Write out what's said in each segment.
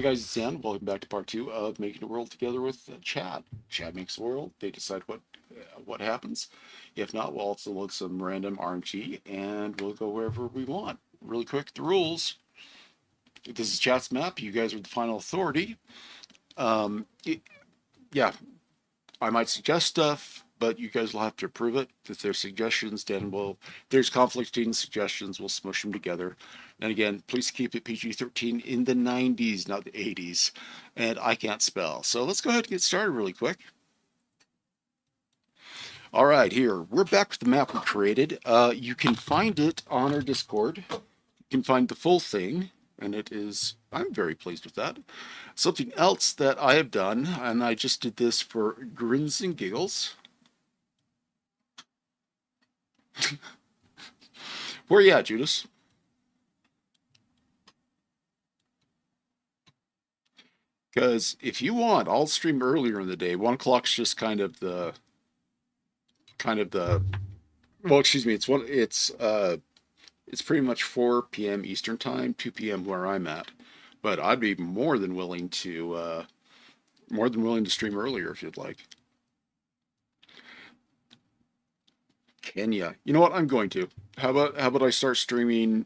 guys, it's Dan. Welcome back to part two of Making a World Together with Chad. Chad makes a world. They decide what happens. If not, we'll also load some random RNG and we'll go wherever we want. Really quick, the rules. This is Chad's map. You guys are the final authority. Um, it, yeah, I might suggest stuff, but you guys will have to approve it. If there's suggestions, then if there's conflicting suggestions, we'll smush them together. And again, please keep it PG-13 in the 90s, not the 80s. And I can't spell. So let's go ahead and get started really quick. All right, here, we're back with the map we created. You can find it on our Discord. You can find the full thing, and it is, I'm very pleased with that. Something else that I have done, and I just did this for grins and giggles. Where you at, Judas? Because if you want, I'll stream earlier in the day. 1 o'clock's just kind of the well, excuse me, it's pretty much 4 p.m. Eastern time, 2 p.m. where I'm at. But I'd be more than willing to stream earlier if you'd like. Kenya. You know what? I'm going to. How about I start streaming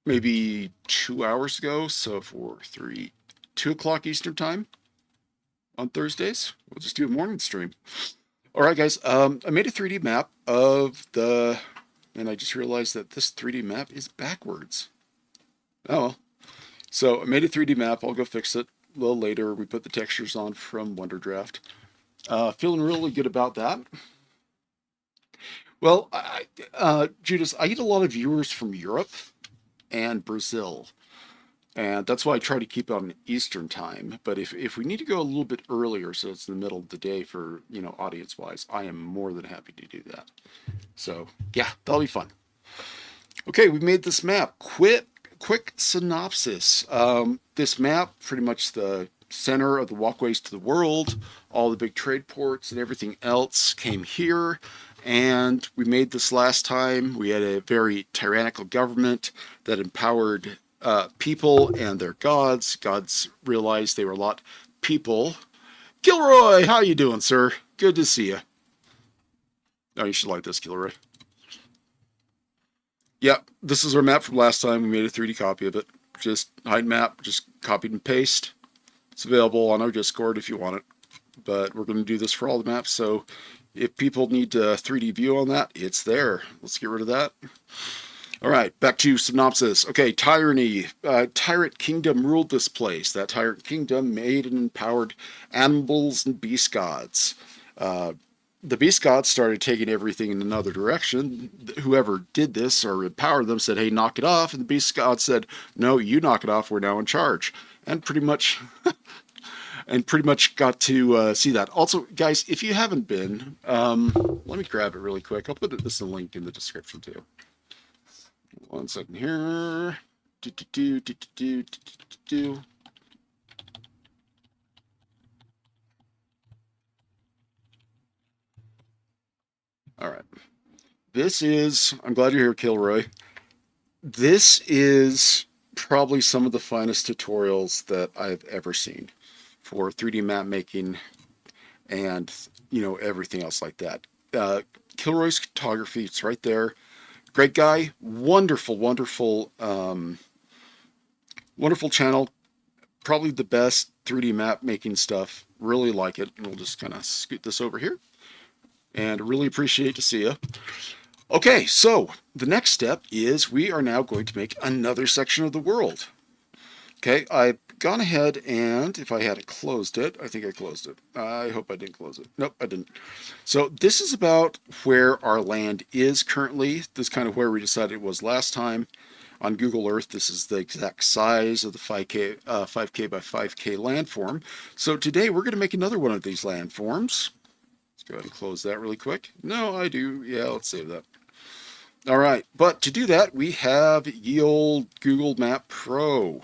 maybe 2 hours ago? So 2 o'clock Eastern time on Thursdays. We'll just do a morning stream. All right, guys. I made a 3D map and I just realized that this 3D map is backwards. Oh well. So I made a 3D map. I'll go fix it a little later. We put the textures on from WonderDraft. Feeling really good about that. Well, Judas, I get a lot of viewers from Europe and Brazil, and that's why I try to keep it on Eastern time. But if we need to go a little bit earlier, so it's in the middle of the day for, audience-wise, I am more than happy to do that. So, yeah, that'll be fun. Okay, we made this map. Quick synopsis. This map, pretty much the center of the walkways to the world, all the big trade ports and everything else came here. And we made this last time. We had a very tyrannical government that empowered people and their gods. Gods realized they were a lot people. Gilroy, how you doing, sir? Good to see you. Oh, you should like this, Gilroy. Yeah, this is our map from last time. We made a 3D copy of it. Just hide map, just copied and paste. It's available on our Discord if you want it. But we're going to do this for all the maps, so if people need a 3D view on that, it's there. Let's get rid of that. All right, back to synopsis. Okay, tyranny. Tyrant kingdom ruled this place. That tyrant kingdom made and empowered animals and beast gods. The beast gods started taking everything in another direction. Whoever did this or empowered them said, hey, knock it off. And the beast gods said, no, you knock it off. We're now in charge. And pretty much got to see that. Also, guys, if you haven't been, let me grab it really quick. I'll put this in a link in the description too. 1 second here. All right. I'm glad you're here, Kilroy. This is probably some of the finest tutorials that I've ever seen for 3D map making and, everything else like that. Kilroy's photography, it's right there. Great guy, wonderful channel. Probably the best 3D map making stuff. Really like it. And we'll just kind of scoot this over here. And really appreciate to see you. Okay, so the next step is we are now going to make another section of the world. Okay, I've gone ahead and if I hadn't closed it, I think I closed it. I hope I didn't close it. Nope, I didn't. So this is about where our land is currently. This is kind of where we decided it was last time. On Google Earth, this is the exact size of the 5K by 5K landform. So today we're going to make another one of these landforms. Let's go ahead and close that really quick. No, I do. Yeah, let's save that. All right, but to do that, we have ye old Google Map Pro.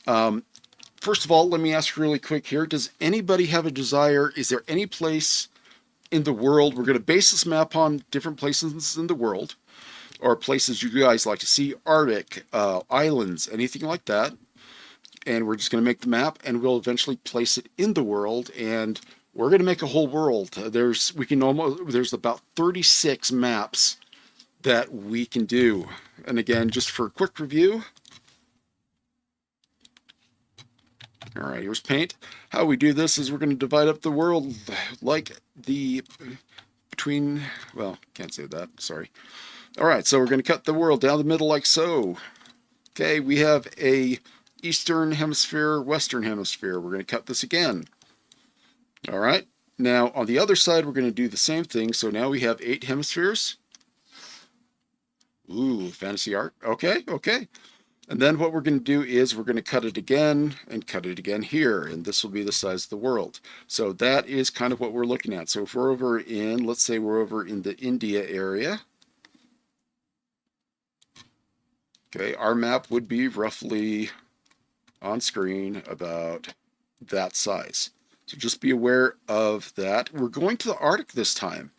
First of all, let me ask really quick here. Does anybody have a desire? Is there any place in the world? We're going to base this map on different places in the world or places you guys like to see. Arctic, islands, anything like that. and we're just going to make the map, and we'll eventually place it in the world, and we're going to make a whole world. There's about 36 maps that we can do. And again, just for a quick review. All right, here's paint. How we do this is we're going to divide up the world like well, can't say that, sorry. All right, so we're going to cut the world down the middle like so. Okay, we have a Eastern Hemisphere, Western Hemisphere. We're going to cut this again. All right, now on the other side, we're going to do the same thing. So now we have 8 hemispheres. Ooh, fantasy art. Okay, okay. And then what we're going to do is we're going to cut it again and cut it again here. And this will be the size of the world. So that is kind of what we're looking at. So if we're over in, let's say we're over in the India area. Okay, our map would be roughly on screen about that size. So just be aware of that. We're going to the Arctic this time.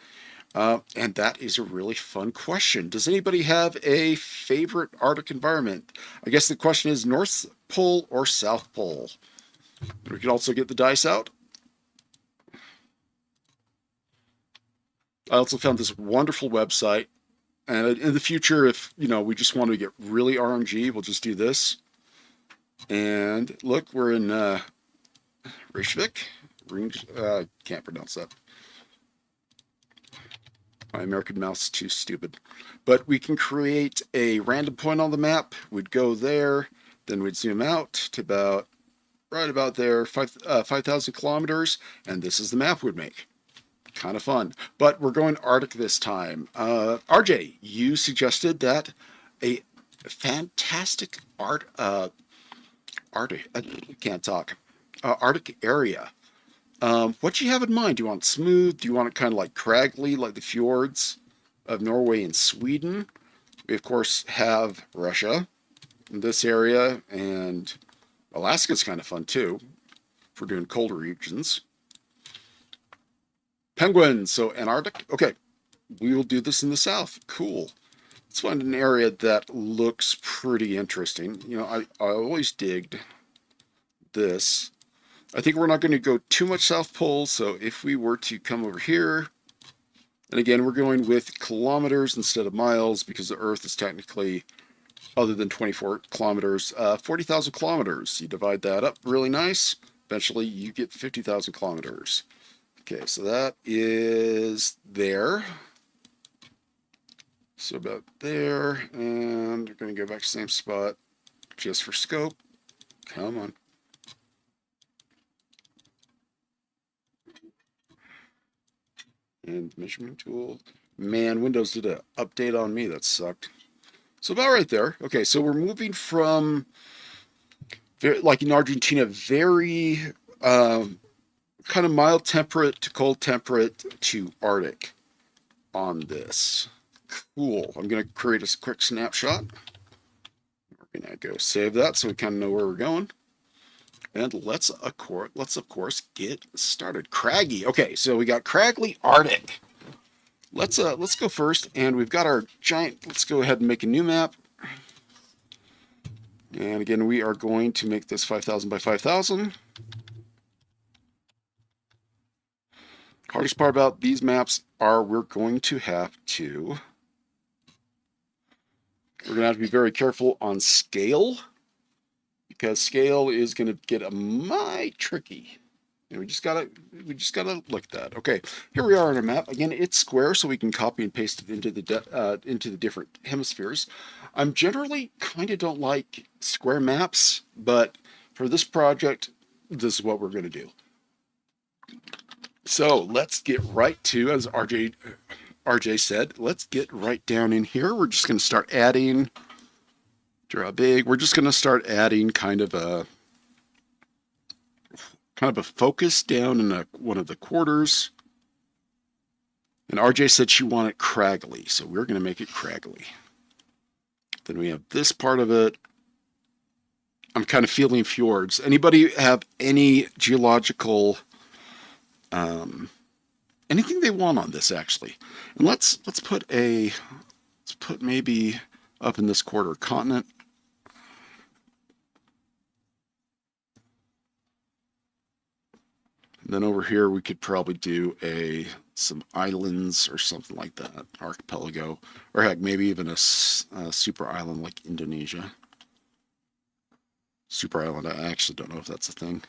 And that is a really fun question. Does anybody have a favorite Arctic environment? I guess the question is North Pole or South Pole. We can also get the dice out. I also found this wonderful website. And in the future, if we just want to get really RNG, we'll just do this. And look, we're in Reykjavik. Can't pronounce that. My American mouse is too stupid. But we can create a random point on the map. We'd go there, then we'd zoom out to right about there, 5,000 kilometers, and this is the map we'd make. Kind of fun. But we're going Arctic this time. RJ, you suggested that a fantastic Arctic area. What do you have in mind? Do you want smooth? Do you want it kind of like craggly, like the fjords of Norway and Sweden? We, of course, have Russia in this area, and Alaska's kind of fun, too, for doing colder regions. Penguins, so Antarctic. Okay, we will do this in the south. Cool. Let's find an area that looks pretty interesting. I always digged this. I think we're not going to go too much South Pole, so if we were to come over here, and again, we're going with kilometers instead of miles because the Earth is technically, other than 24 kilometers, 40,000 kilometers. You divide that up really nice. Eventually, you get 50,000 kilometers. Okay, so that is there. So about there, and we're going to go back to the same spot just for scope. Come on. And measurement tool. Man, Windows did an update on me. That sucked. So about right there. Okay, so we're moving from, like in Argentina, very kind of mild temperate to cold temperate to Arctic on this. Cool. I'm going to create a quick snapshot. We're going to go save that so we kind of know where we're going. And let's of course get started. Craggy. Okay, so we got Craggly Arctic. Let's go first, and we've got our giant. Let's go ahead and make a new map. And again, we are going to make this 5,000 by 5,000. Hardest part about these maps are we're going to have to be very careful on scale, because scale is going to get a mite tricky. And we just gotta look at that. Okay, here we are on our map. Again, it's square, so we can copy and paste it into the different hemispheres. I'm generally kind of don't like square maps, but for this project, this is what we're going to do. So let's get right to, as RJ said, let's get right down in here. We're just going to start adding. Draw big. We're just going to start adding kind of a focus down in one of the quarters. And RJ said she wanted craggly, so we're going to make it craggly. Then we have this part of it. I'm kind of feeling fjords. Anybody have any geological, anything they want on this actually? And let's put maybe up in this quarter continent. And then over here, we could probably do some islands or something like that, archipelago, or heck, maybe even a super island like Indonesia. Super island, I actually don't know if that's a thing.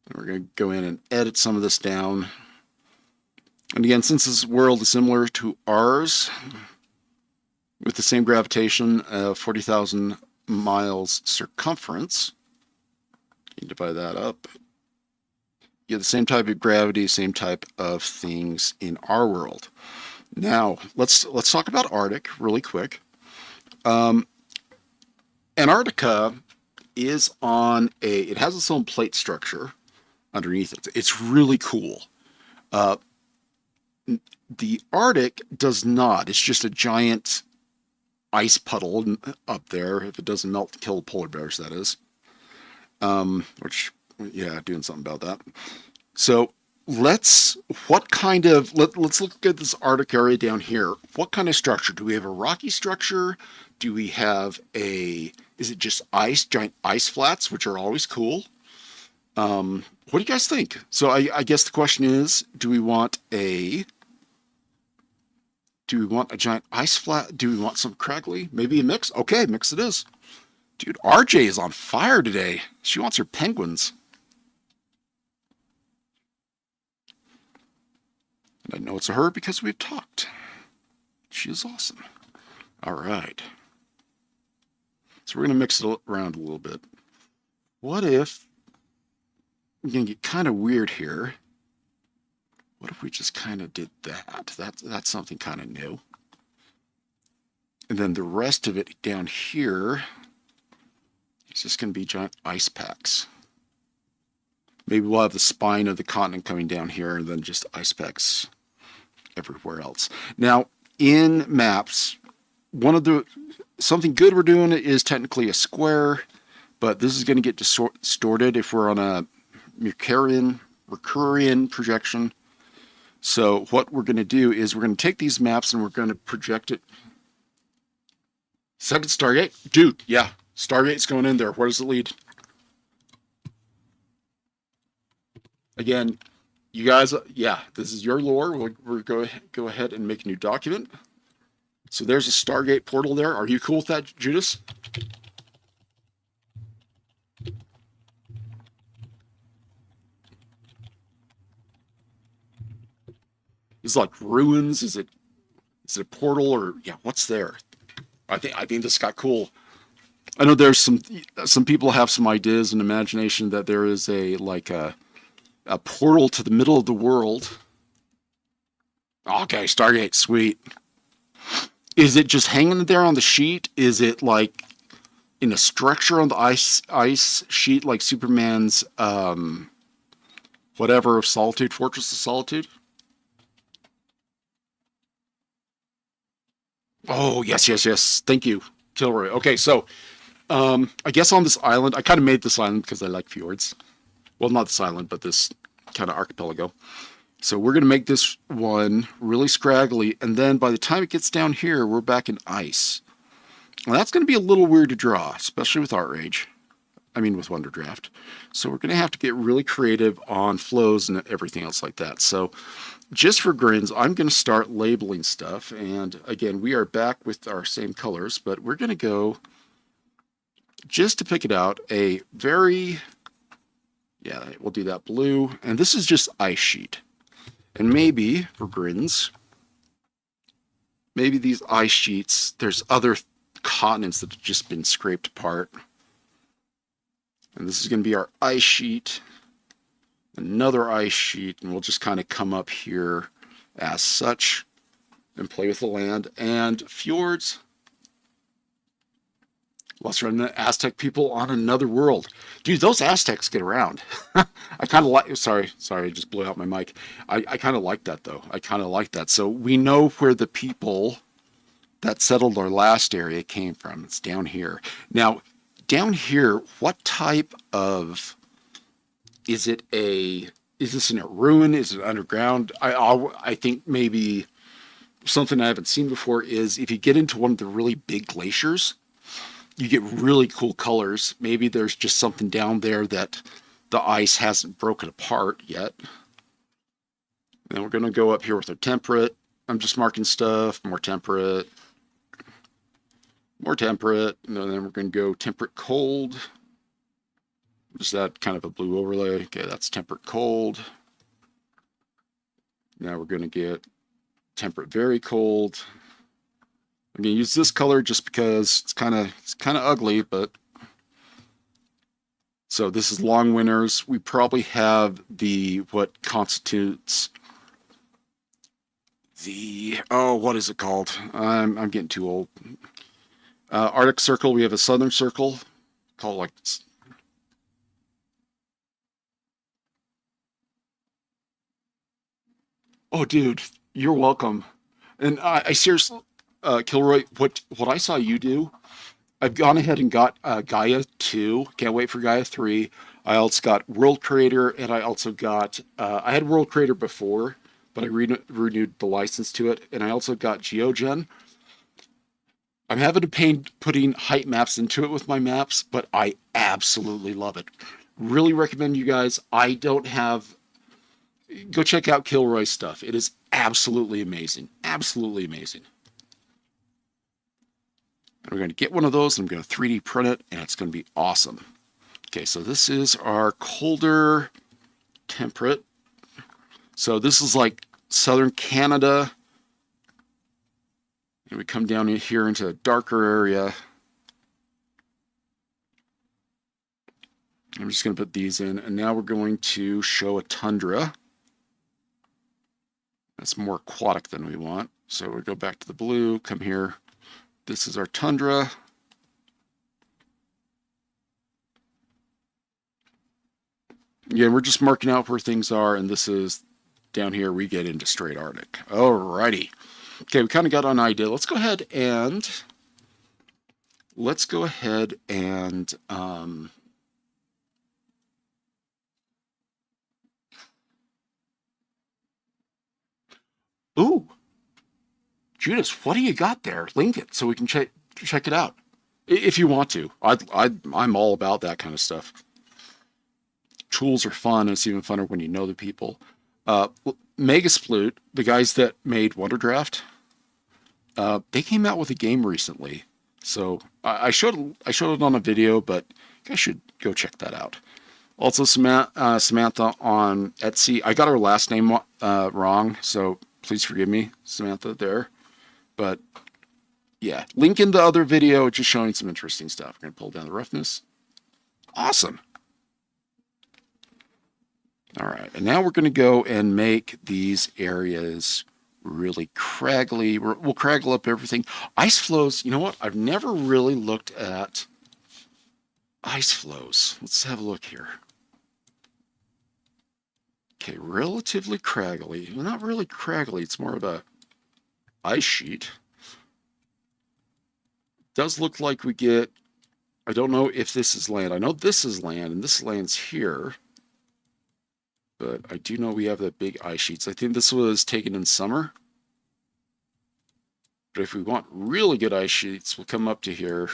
And we're going to go in and edit some of this down. And again, since this world is similar to ours, with the same gravitation of 40,000 miles circumference, you can divide that up. You get the same type of gravity, same type of things in our world. Now, let's talk about Arctic really quick. Antarctica is on it has its own plate structure underneath it. It's really cool. The Arctic does not. It's just a giant ice puddle up there. If it doesn't melt and kill the polar bears, that is. Which, yeah, doing something about that. So let's look at this Arctic area down here. What kind of structure? Do we have a rocky structure? Do we have is it just ice, giant ice flats, which are always cool? What do you guys think? So I guess the question is, do we want a giant ice flat? Do we want some craggly? Maybe a mix? Okay, mix it is. Dude, RJ is on fire today. She wants her penguins. And I know it's a her because we've talked. She is awesome. All right. So we're going to mix it around a little bit. What if, I'm going to get kind of weird here. What if we just kind of did that? That's something kind of new. And then the rest of it down here is just going to be giant ice packs. Maybe we'll have the spine of the continent coming down here and then just ice packs everywhere else. Now, in maps, something good we're doing is technically a square, but this is going to get distorted if we're on a Mercurian projection. So what we're going to do is we're going to take these maps and we're going to project it. Second Stargate? Dude, yeah. Stargate's going in there. Where does it lead? Again, you guys, yeah, this is your lore. We're go ahead and make a new document. So there's a Stargate portal there. Are you cool with that, Judas? Is it like ruins? Is it a portal, or yeah, what's there? I think this got cool. I know there's some people have some ideas and imagination that there is a portal to the middle of the world. Okay, Stargate, sweet. Is it just hanging there on the sheet? Is it like in a structure on the ice sheet, like Superman's whatever of Solitude, Fortress of Solitude? Oh, yes. Thank you, Kilroy. Okay, so I guess on this island, I kind of made this island because I like fjords. Well, not this island, but this kind of archipelago. So we're going to make this one really scraggly, and then by the time it gets down here, we're back in ice. Well, that's going to be a little weird to draw, especially with Art Rage. I mean, with Wonder Draft. So we're going to have to get really creative on flows and everything else like that. So just for grins, I'm going to start labeling stuff. And again, we are back with our same colors, but we're going to go, just to pick it out, a very, yeah, we'll do that blue. And this is just ice sheet. And maybe, for grins, maybe these ice sheets, there's other continents that have just been scraped apart. And this is going to be our ice sheet, another ice sheet, and we'll just kind of come up here as such and play with the land. And fjords, let's run the Aztec people on another world. Dude, those Aztecs get around. I kind of like, sorry, I just blew out my mic. I kind of like that, though. I kind of like that. So we know where the people that settled our last area came from. It's down here. Now, down here, what type of, is this in a ruin? Is it underground? I think maybe something I haven't seen before is if you get into one of the really big glaciers, you get really cool colors. Maybe there's just something down there that the ice hasn't broken apart yet. And then we're going to go up here with our temperate. I'm just marking stuff, more temperate, and then we're going to go temperate cold. Is that kind of a blue overlay? Okay, that's temperate cold. Now we're going to get temperate very cold. I'm going to use this color just because it's kind of ugly, but so this is long winters. We probably have what constitutes what is it called? I'm getting too old. Arctic Circle. We have a Southern Circle called like. Oh, dude, you're welcome. And I seriously, Kilroy, what I saw you do, I've gone ahead and got Gaia 2. Can't wait for Gaia 3. I also got World Creator, and I also got, I had World Creator before, but I renewed the license to it, and I also got GeoGen. I'm having a pain putting height maps into it with my maps, but I absolutely love it. Really recommend you guys. I don't have. Go check out Kilroy's stuff. It is absolutely amazing. Absolutely amazing. And we're going to get one of those, and I'm going to 3D print it, and it's going to be awesome. Okay, so this is our colder temperate. So this is like southern Canada. And we come down here into a darker area. I'm just going to put these in, and now we're going to show a tundra. That's more aquatic than we want. So we go back to the blue, come here. This is our tundra. Yeah, we're just marking out where things are, and this is down here we get into straight Arctic. Alrighty. Okay, we kind of got an idea. Let's go ahead and ooh, Judas, what do you got there? Link it so we can check it out if you want to. I'm all about that kind of stuff. Tools are fun. It's even funner when you know the people. Megasploot, the guys that made Wonderdraft, they came out with a game recently. So I showed it on a video, but you guys should go check that out. Also, Samantha on Etsy. I got her last name wrong, so please forgive me, Samantha there. But yeah, link in the other video, just showing some interesting stuff. We're going to pull down the roughness. Awesome. All right, and now we're going to go and make these areas really craggly. We'll craggle up everything. Ice flows, you know what? I've never really looked at ice flows. Let's have a look here. Okay, relatively craggly. Well, not really craggly. It's more of a ice sheet. Does look like we get, I don't know if this is land. I know this is land, and this land's here. But I do know we have the big ice sheets. I think this was taken in summer. But if we want really good ice sheets, we'll come up to here.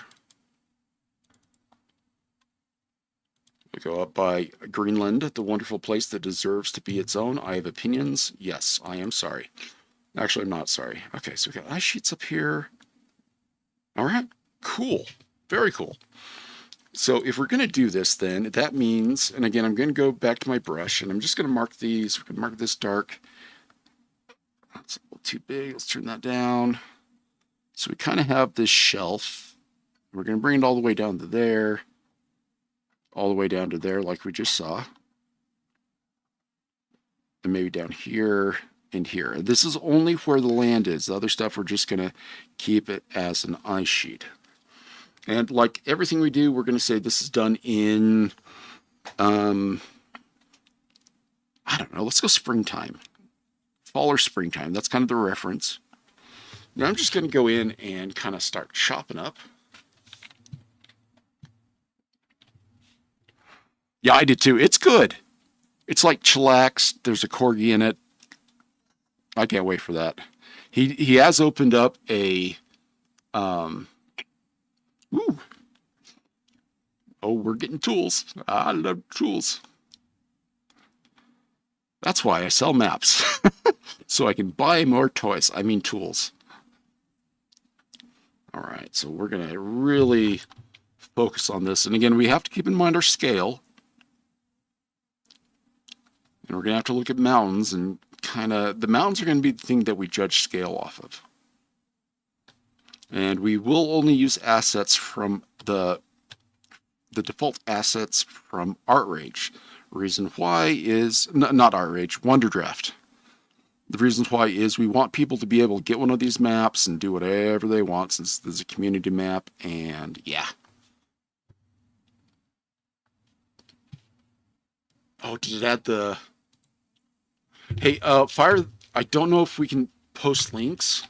We go up by Greenland, the wonderful place that deserves to be its own. I have opinions. Yes, I am sorry. Actually, I'm not sorry. Okay, so we got ice sheets up here. All right, cool. Very cool. So if we're going to do this, then that means, and again, I'm going to go back to my brush, and I'm just going to mark these. We're going to mark this dark. That's a little too big. Let's turn that down. So we kind of have this shelf. We're going to bring it all the way down to there, all the way down to there, like we just saw, and maybe down here and here. This is only where the land is. The other stuff, we're just going to keep it as an ice sheet. And like everything we do, we're going to say this is done in, I don't know, let's go springtime. Fall or springtime. That's kind of the reference. Now I'm just going to go in and kind of start chopping up. Yeah, I did too. It's good. It's like chillax. There's a corgi in it. I can't wait for that. He has opened up a, ooh. Oh, we're getting tools. I love tools. That's why I sell maps. So I can buy more toys. I mean tools. All right, so we're going to really focus on this. And again, we have to keep in mind our scale. And we're going to have to look at mountains and kind of, the mountains are going to be the thing that we judge scale off of. And we will only use assets from the default assets from Art Rage. Reason why is, not Art Rage, Wonder Draft. The reason why is we want people to be able to get one of these maps and do whatever they want since there's a community map, and yeah. Oh, did it add the... Hey, Fire, I don't know if we can post links.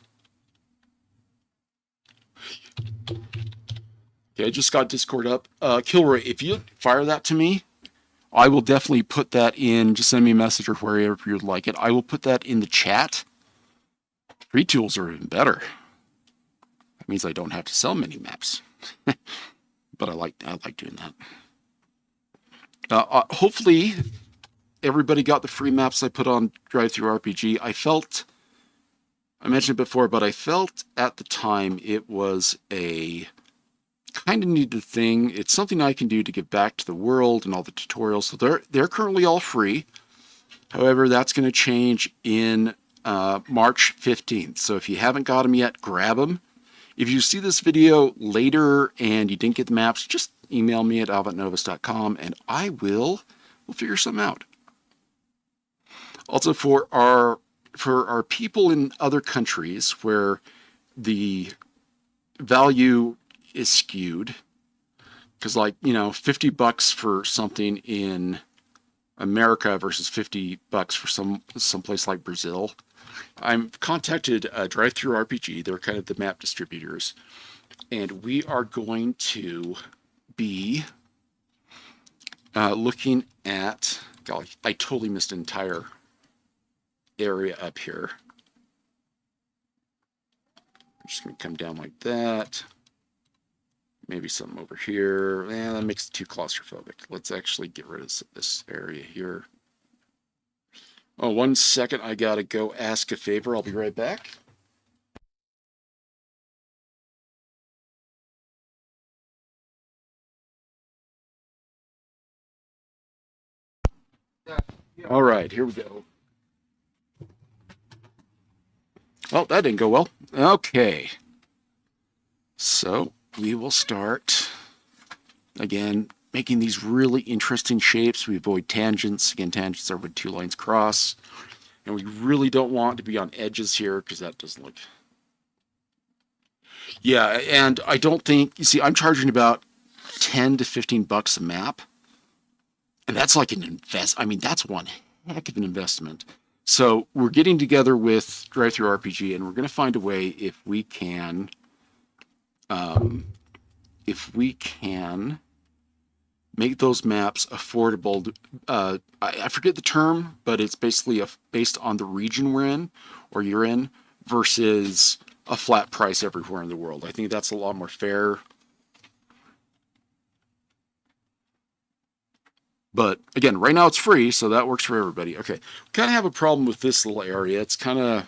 Okay, I just got Discord up. Kilroy, if you fire that to me, I will definitely put that in. Just send me a message or wherever you'd like it. I will put that in the chat. Free tools are even better. That means I don't have to sell mini maps. But I like doing that. Hopefully, everybody got the free maps I put on DriveThruRPG. I mentioned it before, but I felt at the time it was a kind of needed thing. It's something I can do to give back to the world and all the tutorials. So they're currently all free. However, that's going to change in March 15th. So if you haven't got them yet, grab them. If you see this video later and you didn't get the maps, just email me at avantnovis.com and we'll figure something out. Also, for our people in other countries where the value is skewed, because like, you know, $50 for something in America versus $50 for some place like Brazil. I've contacted DriveThruRPG. They're kind of the map distributors, and we are going to be looking at, golly, I totally missed an entire area up here. I'm just going to come down like that. Maybe something over here. Yeah, that makes it too claustrophobic. Let's actually get rid of this area here. Oh, 1 second. I got to go ask a favor. I'll be right back. All right, here we go. Well, that didn't go well. Okay. So we will start, again, making these really interesting shapes. We avoid tangents. Again, tangents are when two lines cross. And we really don't want to be on edges here because that doesn't look... Yeah, and I don't think... You see, I'm charging about $10 to $15 a map. And that's like an I mean, that's one heck of an investment. So we're getting together with DriveThruRPG, and we're going to find a way if we can make those maps affordable. I forget the term, but it's basically based on the region we're in or you're in versus a flat price everywhere in the world. I think that's a lot more fair. But again, right now it's free, so that works for everybody. Okay, we kind of have a problem with this little area. It's kind of,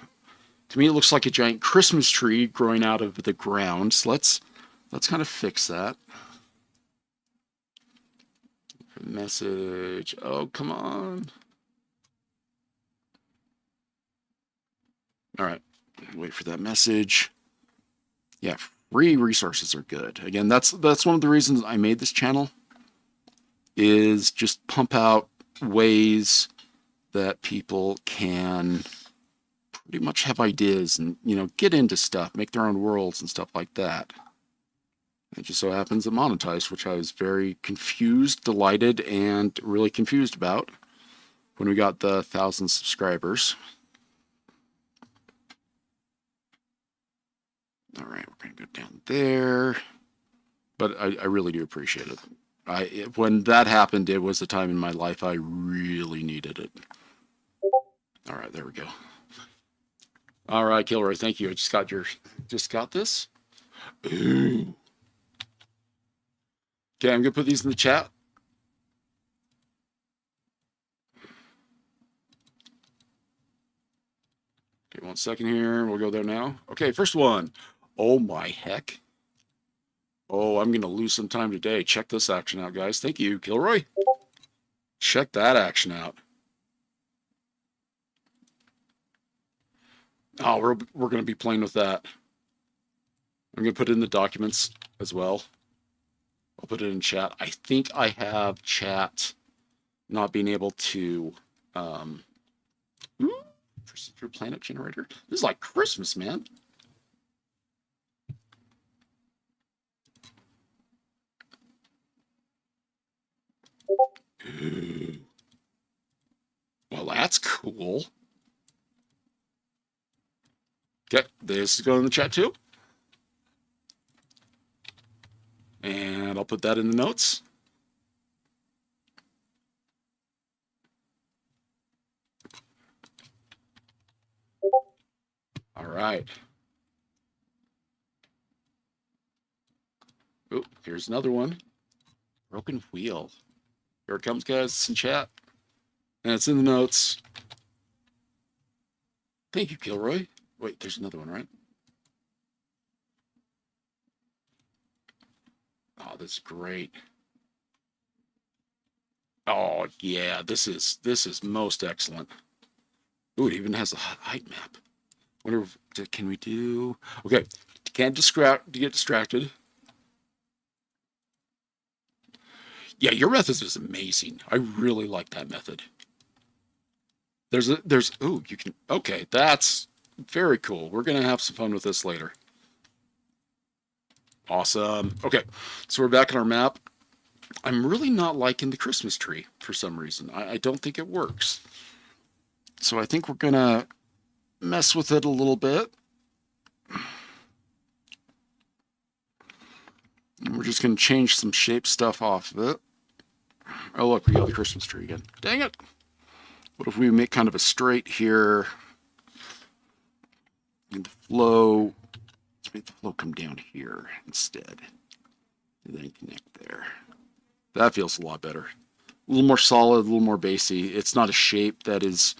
to me, it looks like a giant Christmas tree growing out of the ground. So let's kind of fix that. Message. Oh, come on. All right, wait for that message. Yeah, free resources are good. Again, that's one of the reasons I made this channel, is just pump out ways that people can pretty much have ideas and, you know, get into stuff, make their own worlds and stuff like that. It just so happens that monetized, which I was very confused, delighted, and really confused about when we got the 1,000 subscribers. All right, we're going to go down there. But I really do appreciate it. When that happened, it was a time in my life I really needed it. All right, there we go. All right, Kilroy, thank you. I just got this. Ooh. Okay, I'm gonna put these in the chat. Okay, 1 second here. We'll go there now. Okay, first one. Oh my heck. Oh, I'm going to lose some time today. Check this action out, guys. Thank you, Kilroy. Check that action out. Oh, we're going to be playing with that. I'm going to put it in the documents as well. I'll put it in chat. I think I have chat not being able to for planet generator. This is like Christmas, man. Ooh. Well, that's cool. Okay, this is going in the chat too. And I'll put that in the notes. All right. Oh, here's another one. Broken wheel. Here it comes, guys. It's in chat. And it's in the notes. Thank you, Kilroy. Wait, there's another one, right? Oh, this is great. Oh, yeah, this is most excellent. Ooh, it even has a height map. Wonder if, can we do... Okay, can't get distracted. Yeah, your method is amazing. I really like that method. Ooh, you can, okay, that's very cool. We're going to have some fun with this later. Awesome. Okay, so we're back on our map. I'm really not liking the Christmas tree for some reason. I don't think it works. So I think we're going to mess with it a little bit. And we're just going to change some shape stuff off of it. Oh, look, we got the Christmas tree again. Dang it. What if we make kind of a straight here? And the flow, let's make the flow come down here instead. And then connect there. That feels a lot better. A little more solid, a little more bassy. It's not a shape that is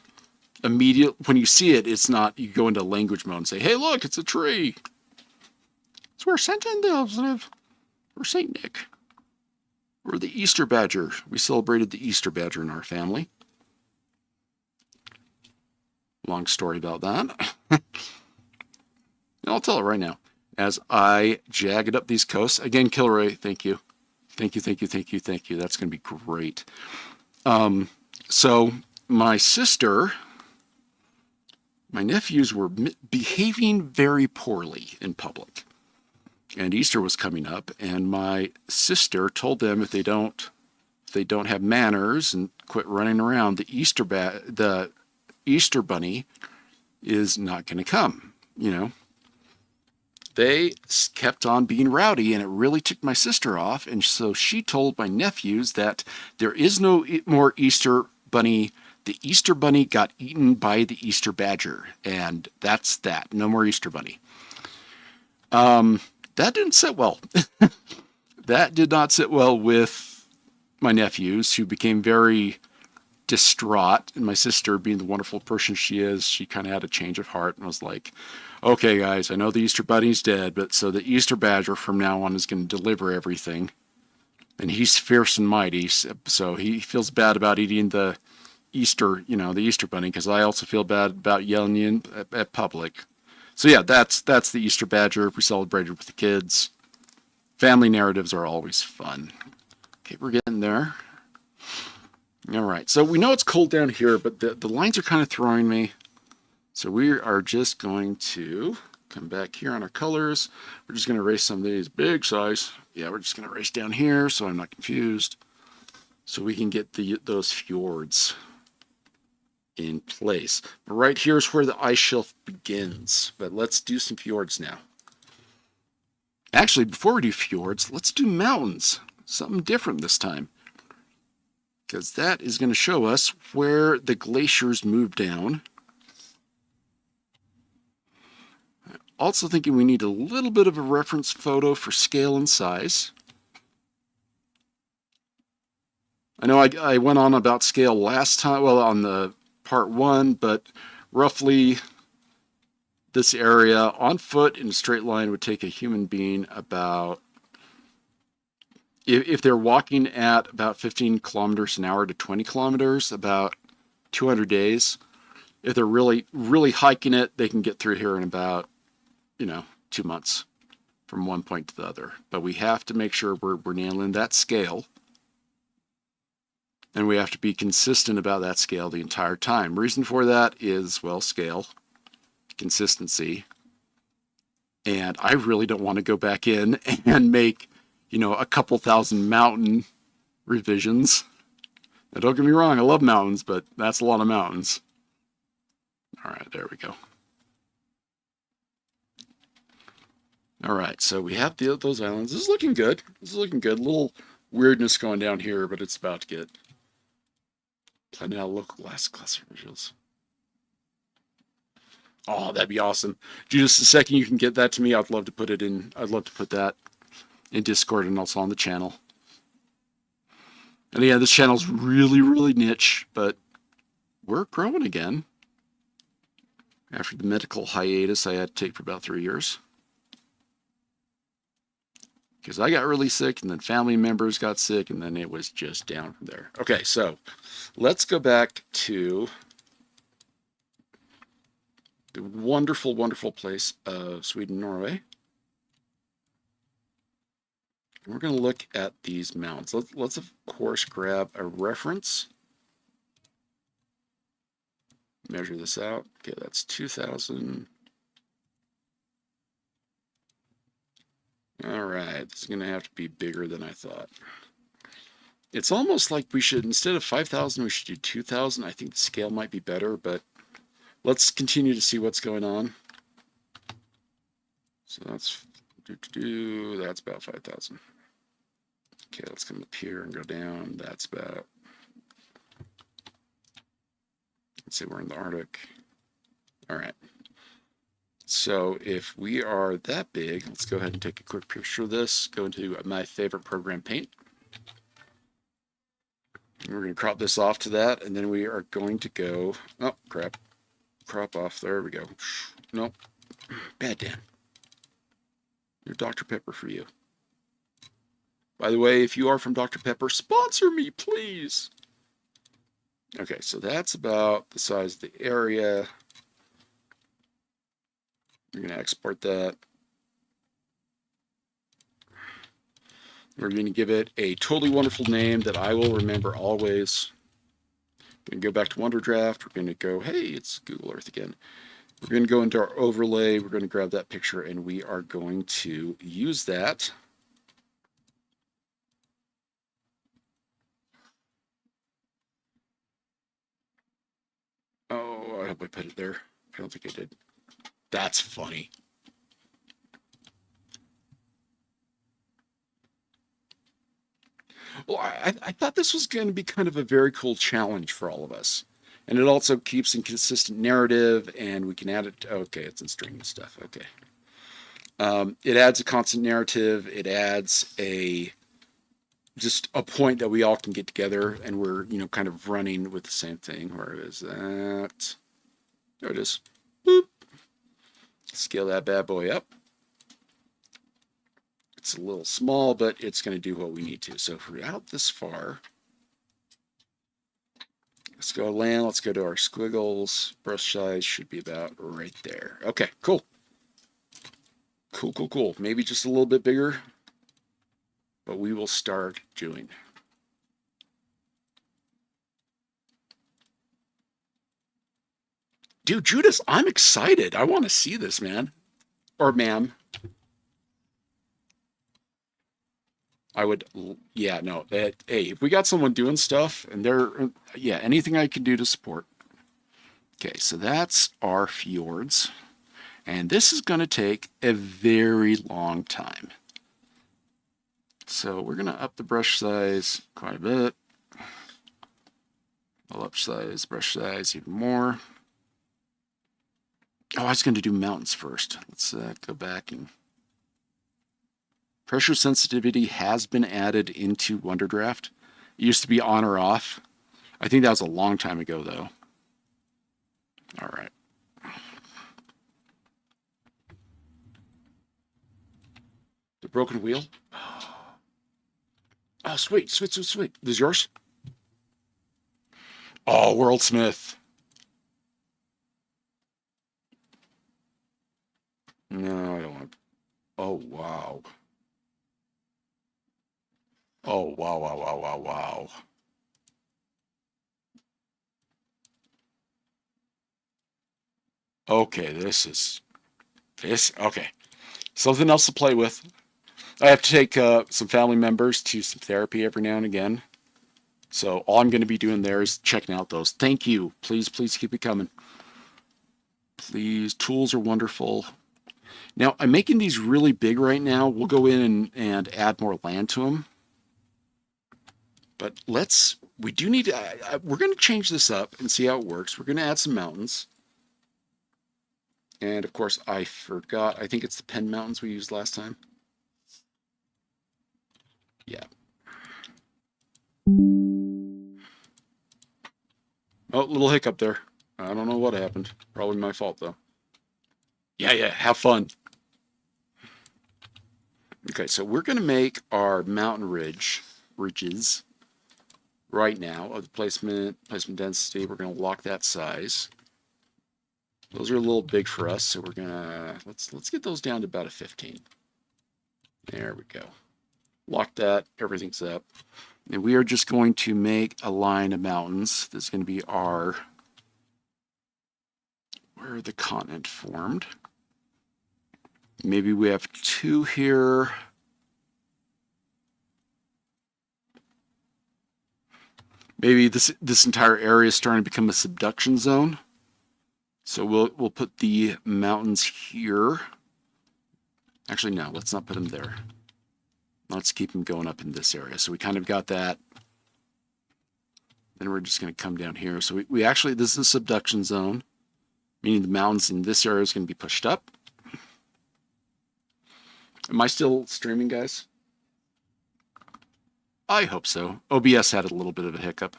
immediate. When you see it, it's not, you go into language mode and say, hey, look, it's a tree. It's where Santa and the elves live. Or St. Nick. Or the Easter Badger. We celebrated the Easter Badger in our family. Long story about that. I'll tell it right now. As I jagged up these coasts. Again, Kilroy, thank you. Thank you, thank you, thank you, thank you. That's going to be great. So my sister, my nephews were behaving very poorly in public. And Easter was coming up, and my sister told them if they don't have manners and quit running around, the Easter bunny is not going to come, you know. They kept on being rowdy, and it really ticked my sister off, and so she told my nephews that there is no more Easter bunny. The Easter bunny got eaten by the Easter badger, and that's that. No more Easter bunny. That didn't sit well. That did not sit well with my nephews, who became very distraught. And my sister, being the wonderful person she is, she kind of had a change of heart and was like, okay, guys, I know the Easter bunny's dead, but so the Easter badger from now on is going to deliver everything. And he's fierce and mighty, so he feels bad about eating the Easter, the Easter bunny, because I also feel bad about yelling at public. So yeah, that's the Easter badger. We celebrated with the kids. Family narratives are always fun. Okay, we're getting there. All right, so we know it's cold down here, but the lines are kind of throwing me. So we are just going to come back here on our colors. We're just going to erase some of these big size. Yeah, we're just going to erase down here so I'm not confused. So we can get those fjords in place. But right here is where the ice shelf begins. But let's do some fjords now. Actually, before we do fjords, let's do mountains. Something different this time. Because that is going to show us where the glaciers move down. Also thinking we need a little bit of a reference photo for scale and size. I know I went on about scale last time, well, on the part 1, but roughly this area on foot in a straight line would take a human being about, if they're walking at about 15 kilometers an hour to 20 kilometers, about 200 days. If they're really, really hiking it, they can get through here in about, 2 months from one point to the other. But we have to make sure we're nailing that scale. And we have to be consistent about that scale the entire time. Reason for that is, well, scale, consistency. And I really don't want to go back in and make, a couple thousand mountain revisions. Now, don't get me wrong, I love mountains, but that's a lot of mountains. All right, there we go. All right, so we have those islands. This is looking good. This is looking good. A little weirdness going down here, but it's about to get planning out local last class visuals. Oh, that'd be awesome. Just a second, you can get that to me. I'd love to put it in. I'd love to put that in Discord and also on the channel. And yeah, this channel's really, really niche, but we're growing again. After the medical hiatus I had to take for about 3 years. Because I got really sick, and then family members got sick, and then it was just down from there. Okay, so let's go back to the wonderful, wonderful place of Sweden, Norway. We're going to look at these mountains. Let's of course grab a reference. Measure this out. Okay, that's 2,000. All right, this is going to have to be bigger than I thought. It's almost like we should, instead of 5,000, we should do 2,000. I think the scale might be better, but let's continue to see what's going on. So that's about 5,000. Okay, let's come up here and go down. That's about, let's say we're in the Arctic. All right. So if we are that big, let's go ahead and take a quick picture of this. Go into my favorite program, Paint. And we're going to crop this off to that, and then we are going to go, oh, crap. Crop off, there we go. Nope. Bad Dan. Your Dr. Pepper for you. By the way, if you are from Dr. Pepper, sponsor me, please. Okay, so that's about the size of the area. We're going to export that. We're going to give it a totally wonderful name that I will remember always. We're going to go back to WonderDraft. We're going to go, hey, it's Google Earth again. We're going to go into our overlay. We're going to grab that picture, and we are going to use that. Oh, I hope I put it there. I don't think I did. That's funny. Well, I thought this was going to be kind of a very cool challenge for all of us. And it also keeps a consistent narrative, and we can add it. Okay, it's in string and stuff. Okay. It adds a constant narrative. It adds just a point that we all can get together, and we're, kind of running with the same thing. Where is that? There it is. Boop. Scale that bad boy up. It's a little small, but it's going to do what we need to. So if we're out this far, let's go land. Let's go to our squiggles. Brush size should be about right there. Okay, cool. Cool. Maybe just a little bit bigger, but we will start doing. Dude, Judas, I'm excited. I want to see this, man. Or ma'am. I would, yeah, no. Hey, if we got someone doing stuff and anything I can do to support. Okay, so that's our fjords. And this is going to take a very long time. So we're going to up the brush size quite a bit. I'll up brush size even more. Oh, I was going to do mountains first. Let's go back and... Pressure sensitivity has been added into WonderDraft. It used to be on or off. I think that was a long time ago, though. All right. broken wheel. Oh, sweet, sweet, sweet, sweet. This is yours? Oh, Worldsmith. No, I don't want to. Oh, wow. Oh, wow, wow, wow, wow, wow. Okay, okay. Something else to play with. I have to take some family members to some therapy every now and again. So all I'm going to be doing there is checking out those. Thank you. Please, please keep it coming. Please, tools are wonderful. Now, I'm making these really big right now. We'll go in and add more land to them. But we do need to, we're going to change this up and see how it works. We're going to add some mountains. And of course, I forgot, I think it's the Penn Mountains we used last time. Yeah. Oh, little hiccup there. I don't know what happened. Probably my fault, though. Yeah, yeah, have fun. Okay, so we're going to make our mountain ridges right now of the placement density. We're going to lock that size. Those are a little big for us, so we're going to, let's get those down to about a 15. There we go. Lock that, everything's up. And we are just going to make a line of mountains. This is going to be where the continent formed. Maybe we have 2 here. Maybe this entire area is starting to become a subduction zone. So we'll put the mountains here. Actually, no, let's not put them there. Let's keep them going up in this area. So we kind of got that. Then we're just going to come down here. So we actually, this is a subduction zone, meaning the mountains in this area is going to be pushed up. Am I still streaming, guys? I hope so. OBS had a little bit of a hiccup.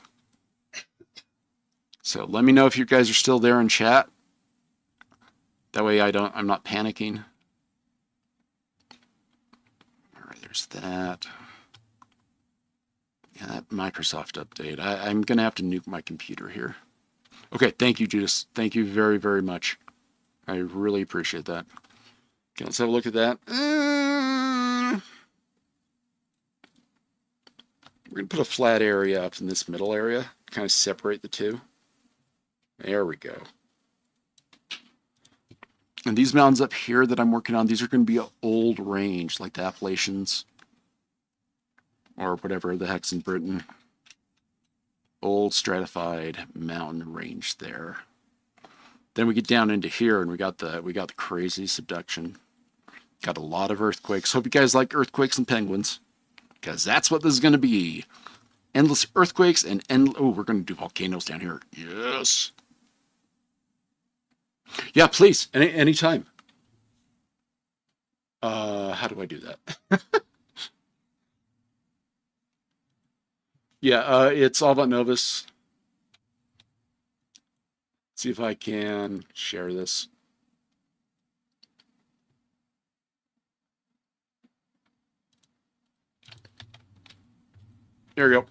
So let me know if you guys are still there in chat. That way I'm not panicking. All right, there's that. Yeah, that Microsoft update. I'm going to have to nuke my computer here. Okay, thank you, Judas. Thank you very, very much. I really appreciate that. Okay, let's have a look at that. We're going to put a flat area up in this middle area, kind of separate the two. There we go. And these mountains up here that I'm working on, these are going to be an old range, like the Appalachians, or whatever the heck's in Britain. Old stratified mountain range there. Then we get down into here, and we got the crazy subduction. Got a lot of earthquakes. Hope you guys like earthquakes and penguins, because that's what this is going to be. Endless earthquakes and oh, we're going to do volcanoes down here. Yes. Yeah, please. Anytime. How do I do that? Yeah, it's Avant Novis. See if I can share this. There you go.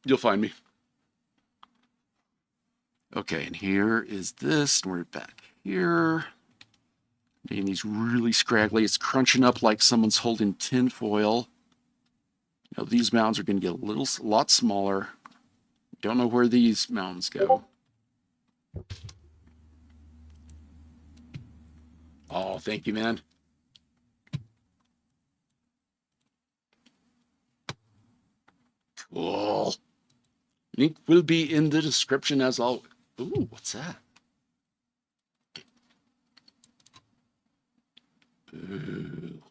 You'll find me. Okay, and here is this, and we're back here. Making these really scraggly. It's crunching up like someone's holding tin foil. Now these mountains are going to get a lot smaller. Don't know where these mountains go. Oh, thank you, man. Cool. Link will be in the description as always. Ooh, what's that? Ooh.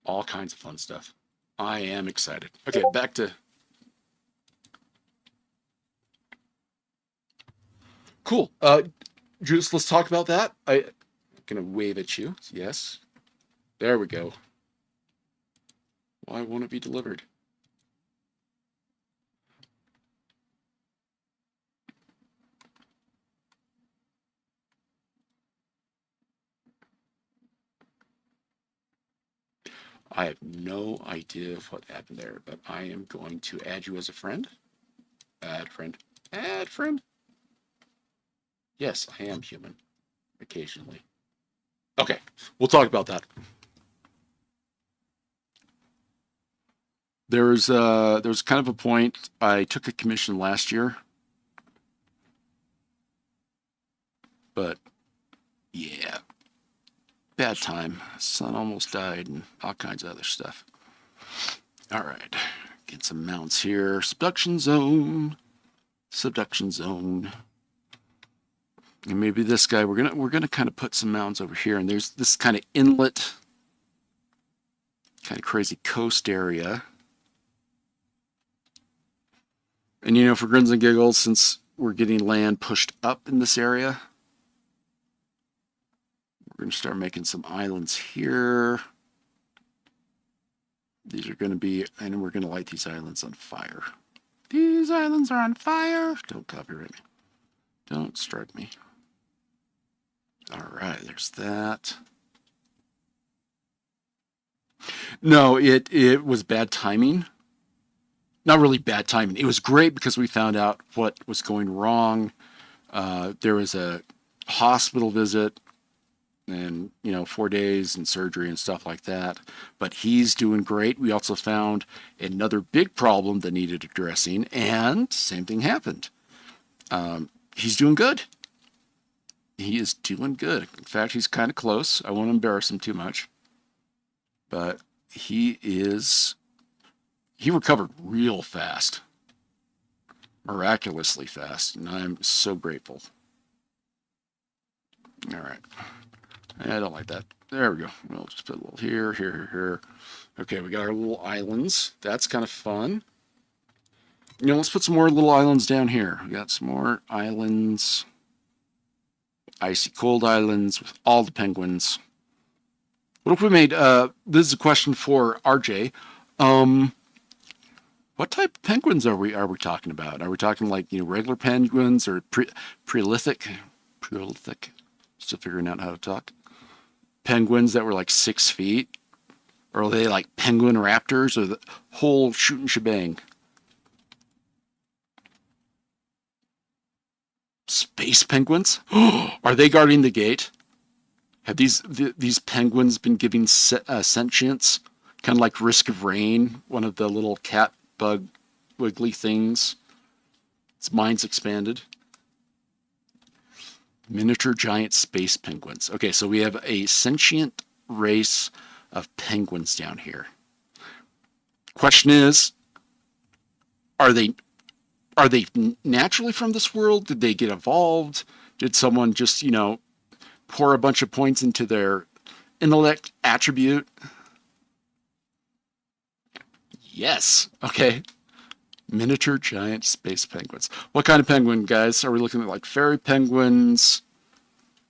All kinds of fun stuff. I am excited. Okay, back to... Cool. Juice, let's talk about that. I'm going to wave at you. Yes. There we go. Why won't it be delivered? I have no idea what happened there, but I am going to add you as a friend. Add friend. Add friend. Yes, I am human. Occasionally. Okay, we'll talk about that. There was kind of a point. I took a commission last year, but yeah, bad time. Son almost died and all kinds of other stuff. All right, get some mounts here. Subduction zone. Subduction zone. And maybe this guy, we're gonna kind of put some mounds over here, and there's this kind of inlet, kind of crazy coast area. And you know, for grins and giggles, since we're getting land pushed up in this area, we're gonna start making some islands here. These are gonna be, and we're gonna light these islands on fire. These islands are on fire. Don't copyright me. Don't strike me. All right, there's that. No, it was bad timing. Not really bad timing. It was great because we found out what was going wrong. There was a hospital visit and, 4 days and surgery and stuff like that. But he's doing great. We also found another big problem that needed addressing, and same thing happened. He's doing good. He is doing good. In fact, he's kind of close. I won't embarrass him too much. But he recovered real fast. Miraculously fast. And I'm so grateful. All right. I don't like that. There we go. We'll just put a little here, here, here. Okay, we got our little islands. That's kind of fun. Let's put some more little islands down here. We got some more islands. Icy cold islands with all the penguins. What if we made, this is a question for RJ. What type of penguins are we talking about? Are we talking like, regular penguins or prolific? Still figuring out how to talk. Penguins that were like 6 feet? Or are they like penguin raptors or the whole shooting shebang? Space penguins? Are they guarding the gate? Have these penguins been giving sentience? Kind of like Risk of Rain, one of the little cat bug wiggly things. Its mind's expanded. Miniature giant space penguins. Okay, so we have a sentient race of penguins down here. Question is, are they naturally from this world? Did they get evolved? Did someone just, pour a bunch of points into their intellect attribute? Yes. Okay. Miniature giant space penguins. What kind of penguin, guys? Are we looking at like fairy penguins,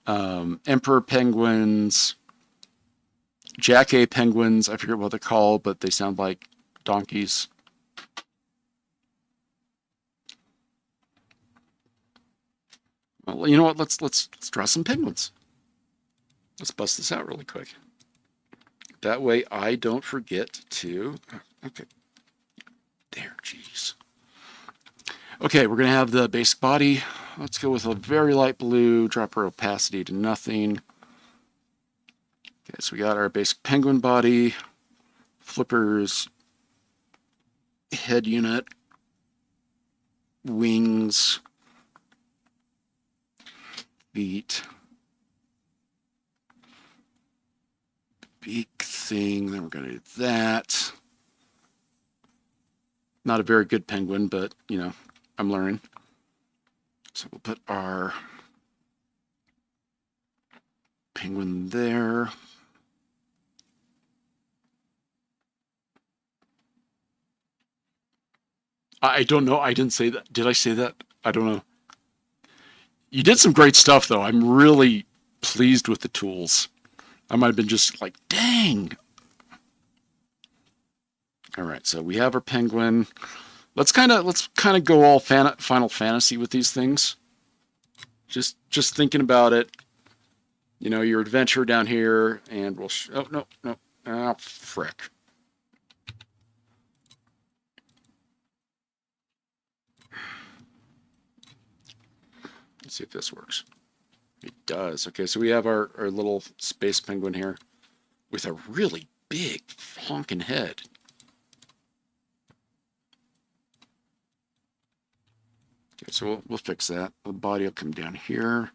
emperor penguins, jacquet penguins? I forget what they're called, but they sound like donkeys. Well, you know what? Let's draw some penguins. Let's bust this out really quick. That way I don't forget to. Okay. There, jeez. Okay, we're going to have the basic body. Let's go with a very light blue. Drop our opacity to nothing. Okay, so we got our basic penguin body. Flippers. Head unit. Wings. Feet. Beak thing. Then we're going to do that. Not a very good penguin, but, I'm learning. So we'll put our penguin there. I don't know. I didn't say that. Did I say that? I don't know. You did some great stuff, though. I'm really pleased with the tools. I might have been just like, dang. All right, so we have our penguin. Let's kind of go all Final Fantasy with these things. Just thinking about it. Your adventure down here, and we'll. Oh no. Ah, frick. Let's see if this works. It does. Okay, so we have our little space penguin here with a really big honking head. Okay, so we'll fix that. The body will come down here.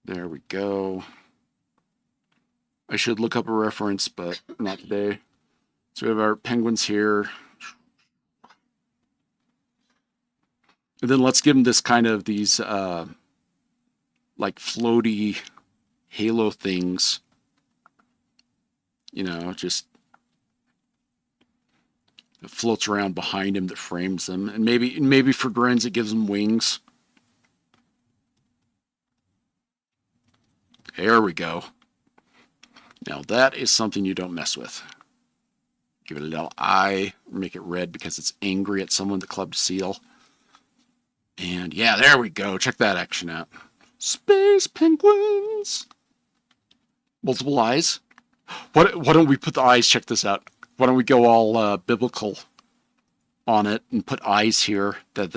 There we go. I should look up a reference, but not today. So we have our penguins here. And then let's give them this kind of these like floaty halo things. You know, just it floats around behind him that frames them. And maybe for grins it gives them wings. There we go. Now that is something you don't mess with. Give it a little eye, make it red because it's angry at someone that clubbed a seal. And yeah, there we go. Check that action out. Space penguins. Multiple eyes. Why don't we put the eyes? Check this out. Why don't we go all biblical on it and put eyes here that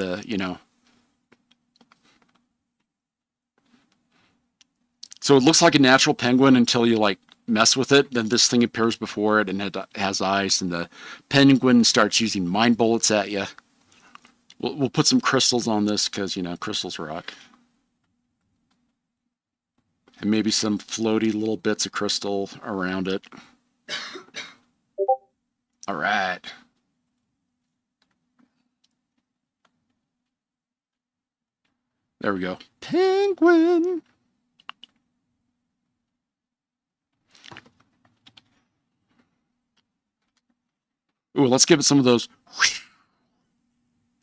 So it looks like a natural penguin until you like mess with it. Then this thing appears before it and it has eyes, and the penguin starts using mind bullets at you. We'll put some crystals on this because crystals rock. And maybe some floaty little bits of crystal around it. All right. There we go. Penguin. Ooh, let's give it some of those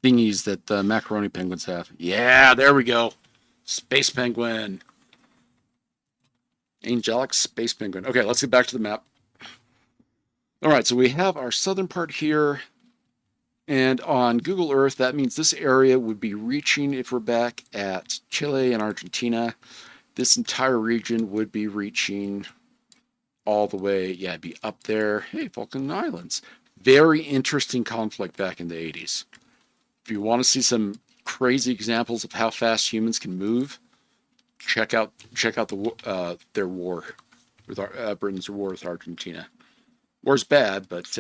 thingies that the macaroni penguins have. Yeah, there we go. Space penguin. Angelic space penguin. Okay, let's get back to the map. All right, so we have our southern part here. And on Google Earth, that means this area would be reaching, if we're back at Chile and Argentina, this entire region would be reaching all the way, yeah, it'd be up there. Hey, Falkland Islands. Very interesting conflict back in the 80s. If you want to see some crazy examples of how fast humans can move, check out their war with Britain's war with Argentina. War's bad, but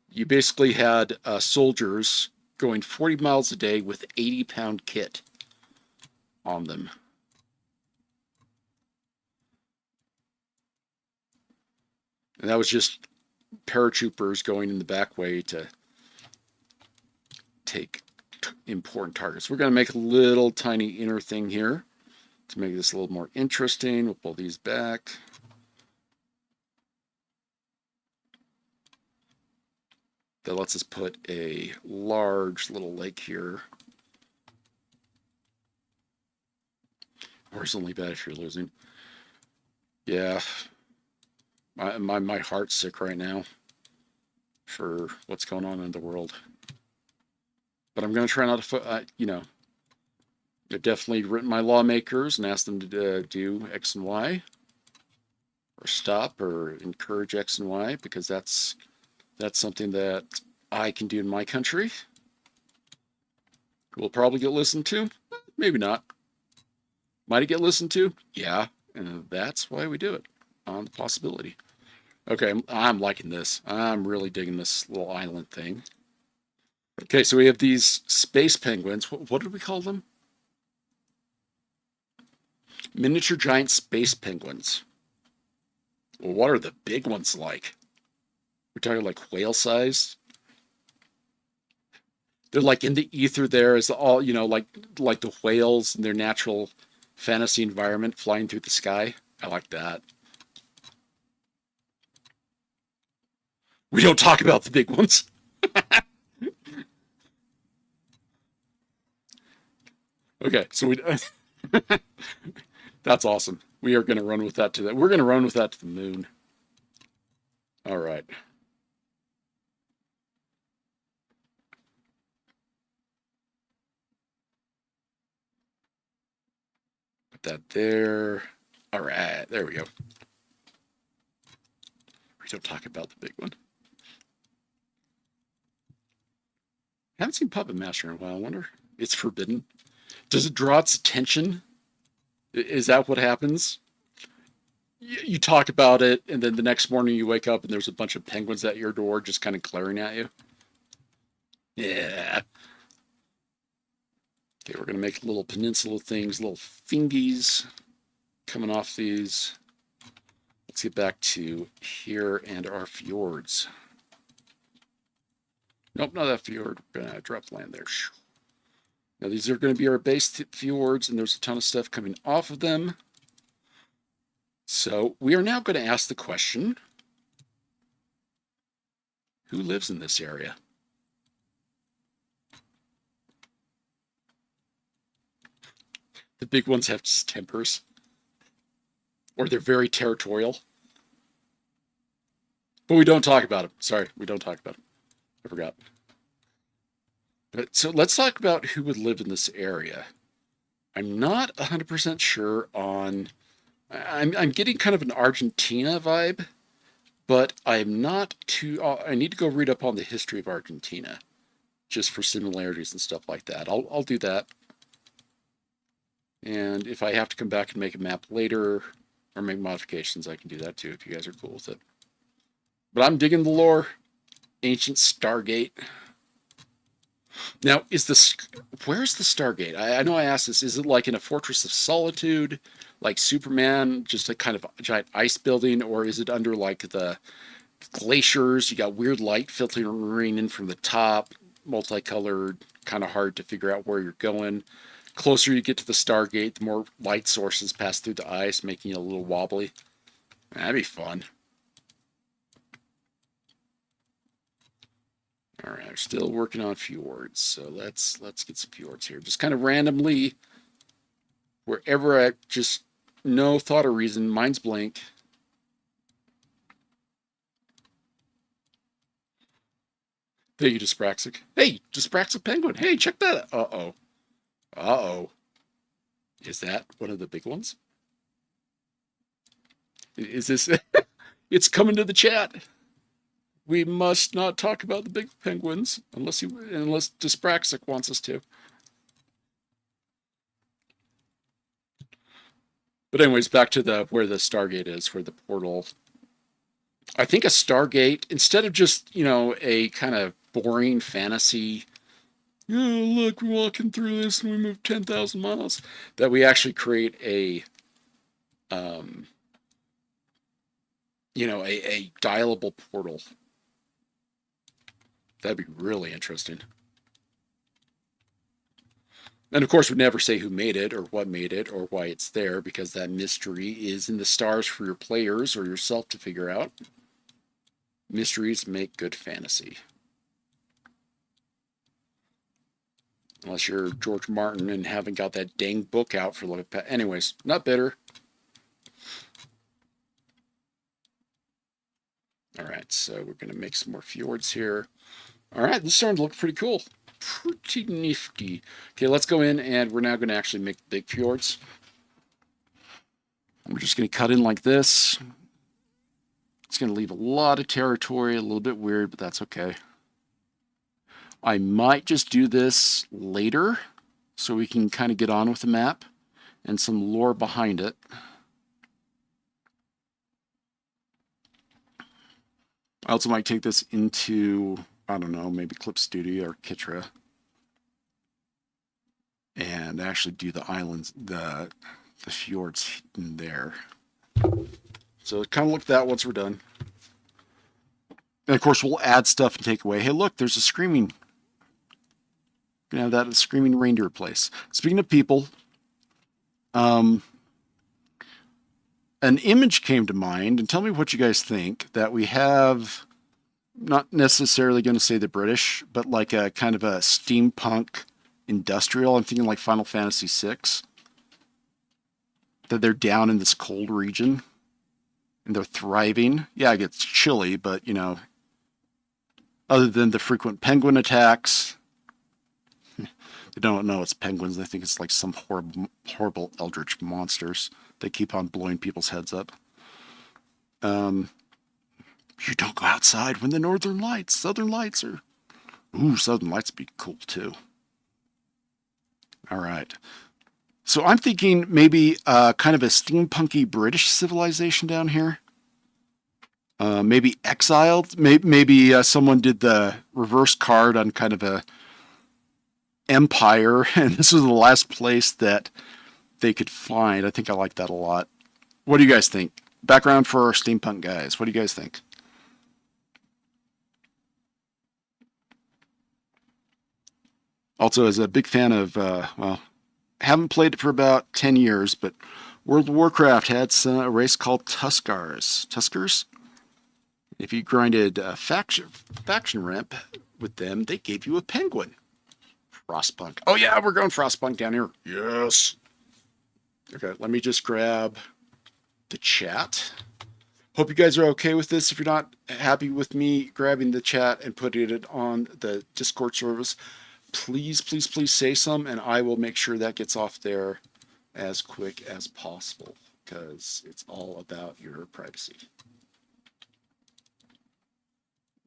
you basically had soldiers going 40 miles a day with 80-pound kit on them. And that was just paratroopers going in the back way to take important targets. We're going to make a little tiny inner thing here to make this a little more interesting. We'll pull these back. That lets us put a large little lake here. Horizontally bad if you're losing. Yeah. My heart's sick right now for what's going on in the world. But I'm going to try not to, I've definitely written my lawmakers and asked them to do X and Y, or stop or encourage X and Y, because that's something that I can do in my country. Will probably get listened to, maybe not. Might it get listened to? Yeah, and that's why we do it, on the possibility. Okay, I'm liking this. I'm really digging this little island thing. Okay, so we have these space penguins. What did we call them? Miniature giant space penguins. Well, what are the big ones like? We're talking like whale size. They're like in the ether there is all, like the whales in their natural fantasy environment flying through the sky. I like that. We don't talk about the big ones. Okay, so that's awesome. We are going to run with that to that. We're going to run with that to the moon. All right. that there. All right, there we go. We don't talk about the big one. Haven't seen Puppet Master in a while. I wonder. It's forbidden. Does it draw its attention? Is that what happens? You talk about it, and then the next morning you wake up and there's a bunch of penguins at your door just kind of glaring at you. Yeah. Okay, we're going to make little peninsula things, little fingies coming off these. Let's get back to here and our fjords. Nope, not that fjord. We're going to drop land there. Now these are going to be our base fjords, and there's a ton of stuff coming off of them. So we are now going to ask the question, who lives in this area? The big ones have tempers. Or they're very territorial. But we don't talk about them. Sorry, we don't talk about them. I forgot. But so let's talk about who would live in this area. I'm not 100% sure on... I'm getting kind of an Argentina vibe, but I'm not too... I need to go read up on the history of Argentina, just for similarities and stuff like that. I'll do that. And if I have to come back and make a map later or make modifications, I can do that too if you guys are cool with it. But I'm digging the lore. Ancient Stargate. Now, where's the Stargate? I know I asked this. Is it like in a Fortress of Solitude, like Superman, just a kind of giant ice building, or is it under like the glaciers? You got weird light filtering in from the top, multicolored, kind of hard to figure out where you're going. Closer you get to the Stargate, the more light sources pass through the ice, making it a little wobbly. That'd be fun. All right, we're still working on fjords, so let's get some fjords here. Just kind of randomly, wherever I just no thought or reason, mine's blank. Thank you, Dyspraxic. Hey, Dyspraxic Penguin. Hey, check that out. Uh-oh. Uh-oh. Is that one of the big ones? Is this... It's coming to the chat. We must not talk about the big penguins unless Dyspraxic wants us to. But anyways, back to where the Stargate is, where the portal. I think a Stargate, instead of just, a kind of boring fantasy, oh, look, we're walking through this and we moved 10,000 miles, that we actually create a dialable portal. That'd be really interesting. And of course, we'd never say who made it or what made it or why it's there, because that mystery is in the stars for your players or yourself to figure out. Mysteries make good fantasy. Unless you're George Martin and haven't got that dang book out for like... Anyways, not bitter. All right, so we're going to make some more fjords here. All right, this is starting to look pretty cool. Pretty nifty. Okay, let's go in, and we're now going to actually make big fjords. We're just going to cut in like this. It's going to leave a lot of territory, a little bit weird, but that's okay. I might just do this later so we can kind of get on with the map and some lore behind it. I also might take this into, I don't know, maybe Clip Studio or Kitra and actually do the islands, the fjords in there. So kind of look at that once we're done. And of course, we'll add stuff and take away. Hey, look, there's a screaming. We're going to have that screaming reindeer place. Speaking of people, an image came to mind, and tell me what you guys think, that we have, not necessarily going to say the British, but like a kind of a steampunk industrial. I'm thinking like Final Fantasy VI. That they're down in this cold region and they're thriving. Yeah, it gets chilly, but other than the frequent penguin attacks, They don't know it's penguins. They think it's like some horrible eldritch monsters. They keep on blowing people's heads up. Um, you don't go outside when the southern lights are. Ooh, southern lights would be cool too. All right. So I'm thinking maybe kind of a steampunky British civilization down here. Maybe exiled. Maybe someone did the reverse card on kind of a empire, and this was the last place that they could find. I think I like that a lot. What do you guys think? Background for our steampunk guys. What do you guys think? Also, as a big fan of, well, haven't played it for about 10 years, but World of Warcraft had a race called Tuskars. Tuskers? If you grinded faction ramp with them, they gave you a penguin. Frostpunk. Oh yeah, we're going Frostpunk down here. Yes. Okay, let me just grab the chat. Hope you guys are okay with this. If you're not happy with me grabbing the chat and putting it on the Discord service, please, please, please say some, and I will make sure that gets off there as quick as possible, because it's all about your privacy.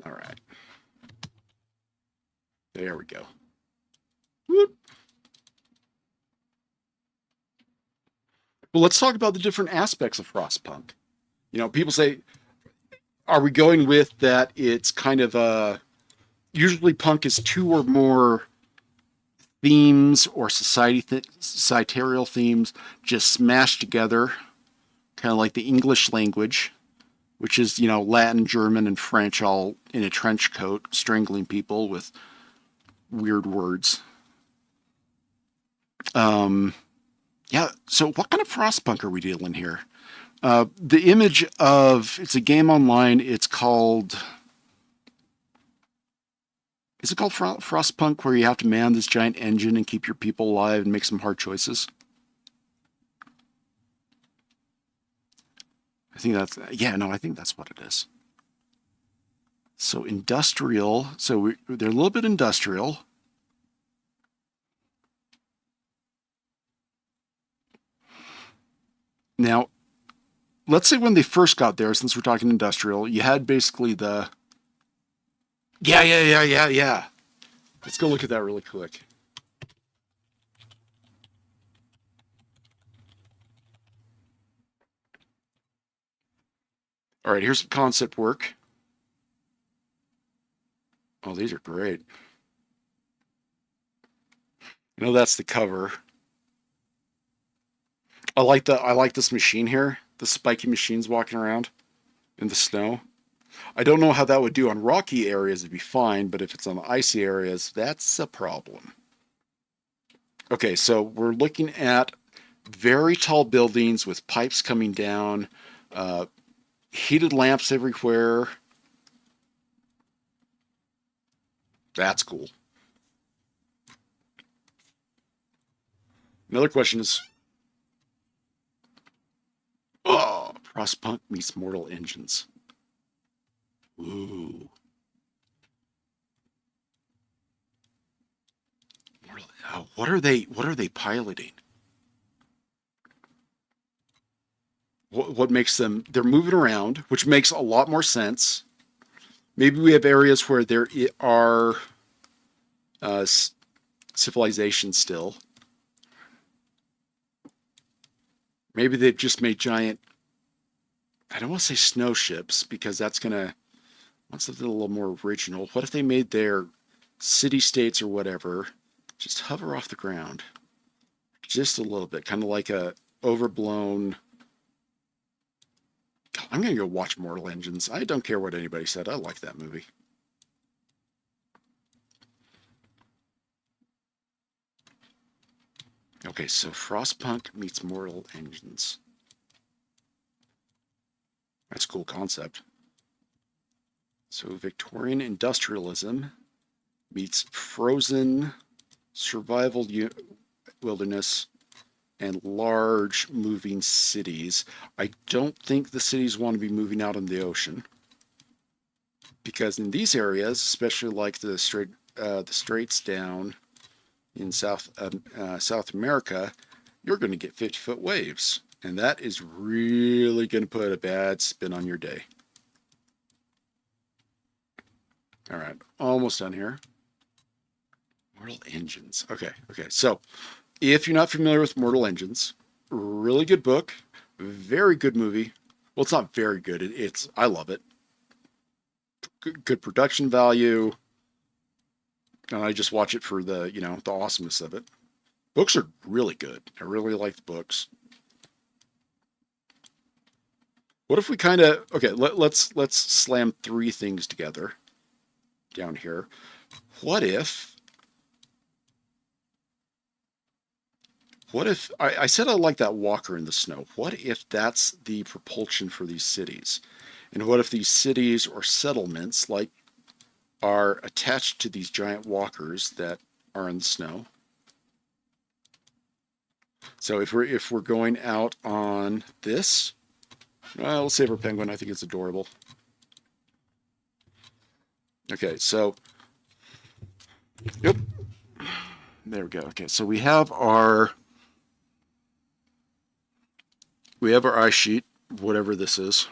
All right. There we go. Whoop. Well, let's talk about the different aspects of Frostpunk. You know, people say, are we going with that it's kind of a... Usually punk is two or more themes or societal themes just smashed together, kind of like the English language, which is, you know, Latin, German, and French all in a trench coat, strangling people with weird words. Yeah, so what kind of Frostpunk are we dealing here? The image of, it's a game online, it's called... Is it called Frostpunk, where you have to man this giant engine and keep your people alive and make some hard choices? I think that's, yeah, no, I think that's what it is. So industrial, so they're a little bit industrial. Now, let's say when they first got there, since we're talking industrial, you had basically the... Yeah. Let's go look at that really quick. All right, here's some concept work. Oh, these are great. You know, that's the cover. I like this machine here. The spiky machines walking around in the snow. I don't know how that would do on rocky areas. It'd be fine, but if it's on icy areas, that's a problem. Okay, so we're looking at very tall buildings with pipes coming down, heated lamps everywhere. That's cool. Another question is, oh, Frostpunk meets Mortal Engines. Ooh. What are they piloting? What makes them, they're moving around, which makes a lot more sense. Maybe we have areas where there are civilizations still. Maybe they've just made giant, I don't want to say snow ships, because that's going to, want something a little more original. What if they made their city-states or whatever just hover off the ground? Just a little bit, kind of like a overblown... God, I'm going to go watch Mortal Engines. I don't care what anybody said. I like that movie. Okay, so Frostpunk meets Mortal Engines. That's a cool concept. So Victorian industrialism meets frozen survival wilderness and large moving cities. I don't think the cities want to be moving out on the ocean, because in these areas, especially like the straits down in South America, you're going to get 50-foot waves. And that is really going to put a bad spin on your day. All right, almost done here. Mortal Engines. Okay. So if you're not familiar with Mortal Engines, really good book, very good movie. Well, it's not very good. I love it. Good production value. And I just watch it for the awesomeness of it. Books are really good. I really like the books. What if we let's slam three things together down here. What if I said I like that walker in the snow? What if that's the propulsion for these cities? And what if these cities or settlements are attached to these giant walkers that are in the snow? So if we're going out on this, we'll save our penguin. I think it's adorable. Okay, so yep, there we go. Okay, so we have our ice sheet, whatever this is.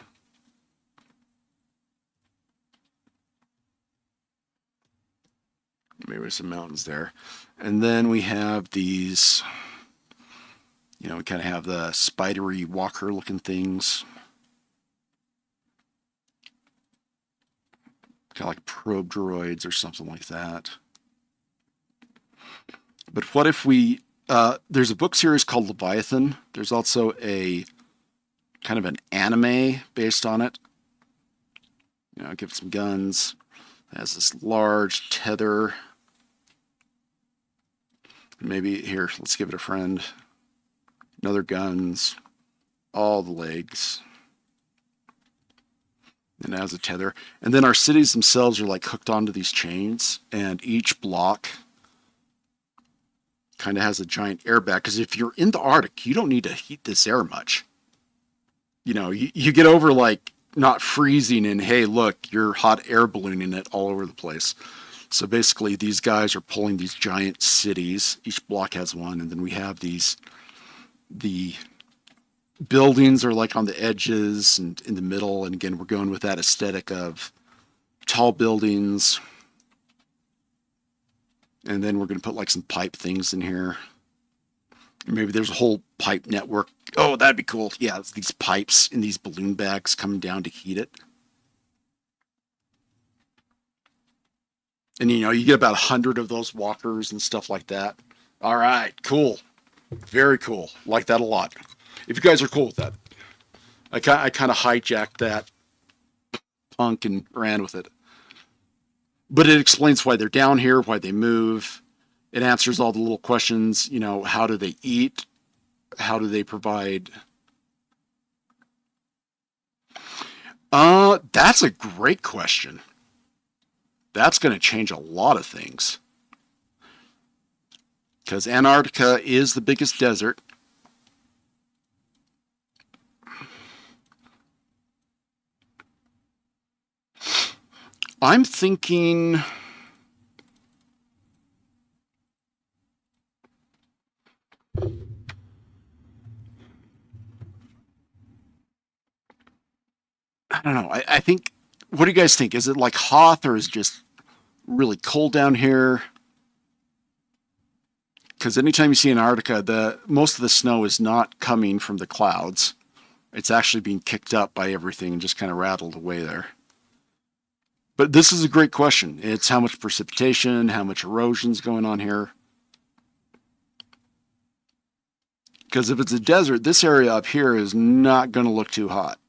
Maybe some mountains there, and then we have these. We kind of have the spidery walker looking things. Kind of like probe droids or something like that. But what if we, there's a book series called Leviathan. There's also a kind of an anime based on it. Give it some guns. It has this large tether. Maybe here, let's give it a friend. Another guns, all the legs, and it has a tether. And then our cities themselves are like hooked onto these chains, and each block kind of has a giant airbag. Because if you're in the Arctic, you don't need to heat this air much. You get over like not freezing and hey, look, you're hot air ballooning it all over the place. So basically, these guys are pulling these giant cities. Each block has one, and then we have the buildings are like on the edges and in the middle. And again, we're going with that aesthetic of tall buildings. And then we're going to put like some pipe things in here. Maybe there's a whole pipe network. Oh, that'd be cool. Yeah, it's these pipes in these balloon bags coming down to heat it. And you get about 100 of those walkers and stuff like that. All right, cool. Very cool. Like that a lot. If you guys are cool with that. I kind of hijacked that punk and ran with it. But it explains why they're down here, why they move. It answers all the little questions. How do they eat? How do they provide? That's a great question. That's going to change a lot of things. Because Antarctica is the biggest desert. I'm thinking I don't know. I think, what do you guys think? Is it like Hoth or is it just really cold down here? Because anytime you see Antarctica, most of the snow is not coming from the clouds. It's actually being kicked up by everything and just kind of rattled away there. But this is a great question. It's how much precipitation, how much erosion's going on here. Because if it's a desert, this area up here is not going to look too hot.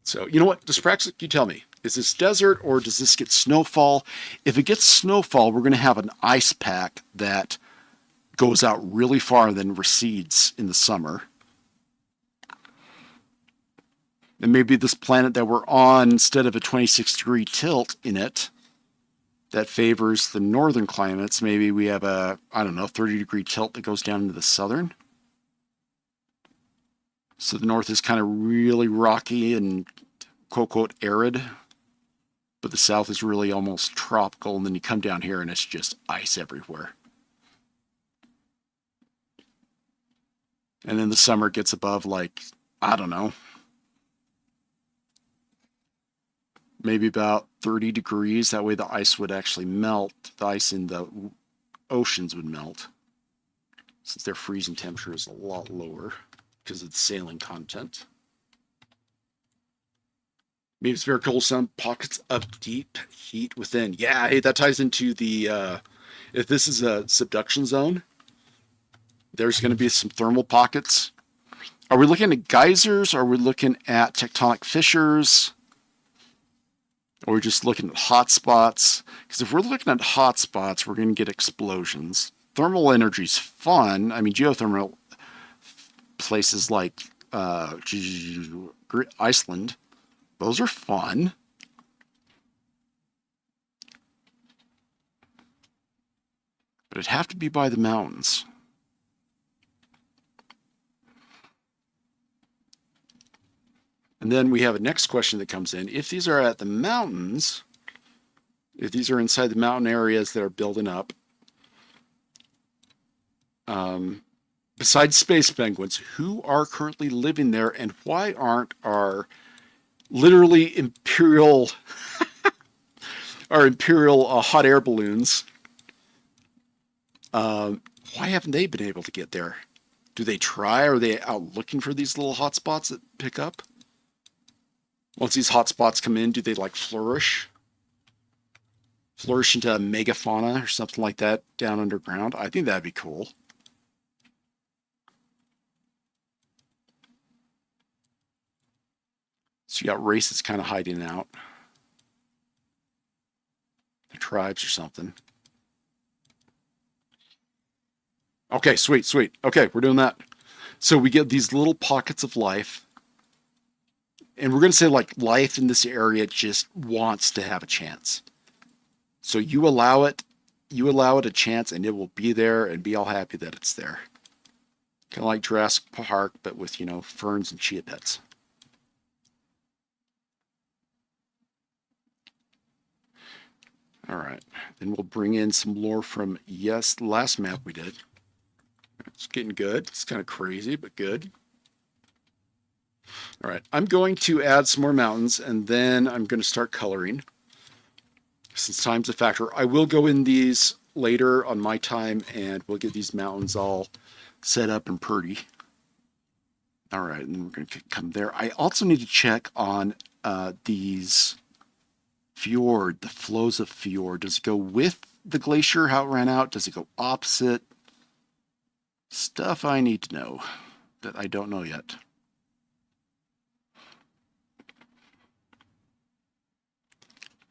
So, you know what? Dyspraxic, you tell me. Is this desert or does this get snowfall? If it gets snowfall, we're going to have an ice pack that goes out really far and then recedes in the summer. And maybe this planet that we're on, instead of a 26-degree tilt in it that favors the northern climates, maybe we have a, 30-degree tilt that goes down into the southern. So the north is kind of really rocky and quote-unquote arid. but the south is really almost tropical, and then you come down here and it's just ice everywhere. And then the summer gets above, like, I don't know, maybe about 30 degrees. That way the ice would actually melt. The ice in the oceans would melt, since their freezing temperature is a lot lower because of the saline content. Maybe it's very cold. Some pockets of deep heat within. Yeah, hey, that ties into the, if this is a subduction zone, there's going to be some thermal pockets. Are we looking at geysers? Are we looking at tectonic fissures? Or are we just looking at hot spots? Because if we're looking at hot spots, we're going to get explosions. Thermal energy is fun. I mean, geothermal places like Iceland, those are fun. But it'd have to be by the mountains. And then we have a next question that comes in. If these are at the mountains, if these are inside the mountain areas that are building up, besides space penguins, who are currently living there, and why aren't our literally imperial hot air balloons, why haven't they been able to get there? Do they try? Are they out looking for these little hot spots that pick up? Once these hot spots come in, do they like flourish into megafauna or something like that down underground? I think that'd be cool. So you got races kind of hiding out. The tribes or something. Okay, sweet. Okay, we're doing that. So we get these little pockets of life. And we're going to say, like, life in this area just wants to have a chance. So you allow it a chance, and it will be there and be all happy that it's there. Kind of like Jurassic Park, but with, ferns and chia pets. All right. Then we'll bring in some lore from, the last map we did. It's getting good. It's kind of crazy, but good. All right, I'm going to add some more mountains, and then I'm going to start coloring. Since time's a factor, I will go in these later on my time, and we'll get these mountains all set up and pretty. All right, and we're going to come there. I also need to check on these fjord, the flows of fjord. Does it go with the glacier, how it ran out? Does it go opposite? Stuff I need to know that I don't know yet.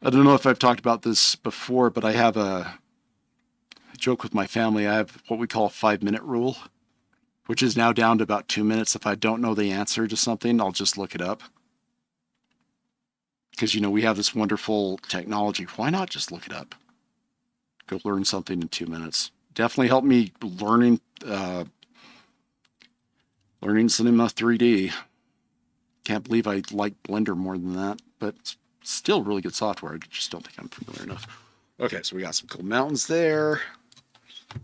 I don't know if I've talked about this before, but I have a joke with my family. I have what we call a 5-minute rule, which is now down to about 2 minutes. If I don't know the answer to something, I'll just look it up. Because, we have this wonderful technology. Why not just look it up? Go learn something in 2 minutes. Definitely helped me learning Cinema 3D. Can't believe I like Blender more than that, but it's still really good software. I just don't think I'm familiar enough. Okay, so we got some cool mountains there.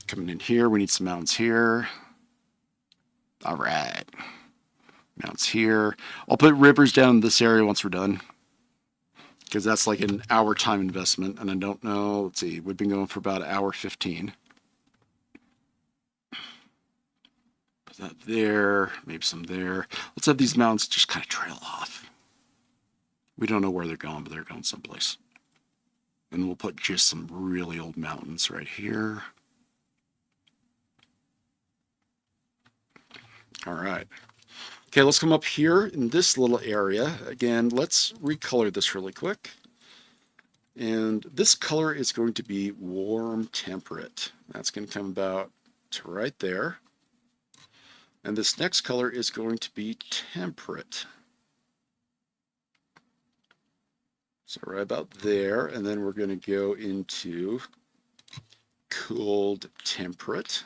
Coming in here, we need some mountains here. All right. Mountains here. I'll put rivers down in this area once we're done, because that's like an hour time investment, and I don't know. Let's see. We've been going for about 1:15. Put that there. Maybe some there. Let's have these mountains just kind of trail off. We don't know where they're going, but they're going someplace. And we'll put just some really old mountains right here. All right. Okay, let's come up here in this little area. Again, let's recolor this really quick. And this color is going to be warm temperate. That's going to come about to right there. And this next color is going to be temperate. So right about there, and then we're going to go into cooled temperate.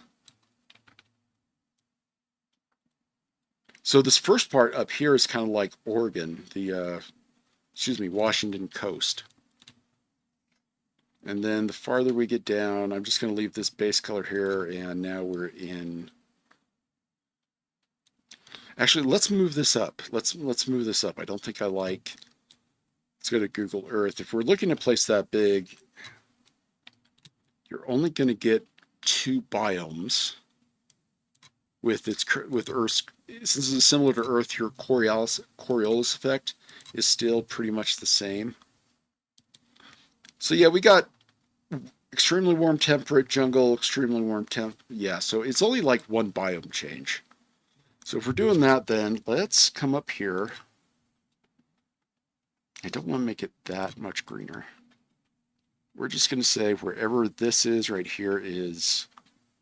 So this first part up here is kind of like Oregon, Washington coast. And then the farther we get down, I'm just going to leave this base color here, and now we're in. Actually, let's move this up. Let's move this up. I don't think I like. Let's go to Google Earth. If we're looking at a place that big, you're only going to get 2 biomes with Earth's. Since it's similar to Earth, your Coriolis effect is still pretty much the same. So yeah, we got extremely warm temperate jungle, extremely warm temp. Yeah, so it's only like 1 biome change. So if we're doing that, then let's come up here. I don't want to make it that much greener. We're just going to say wherever this is right here is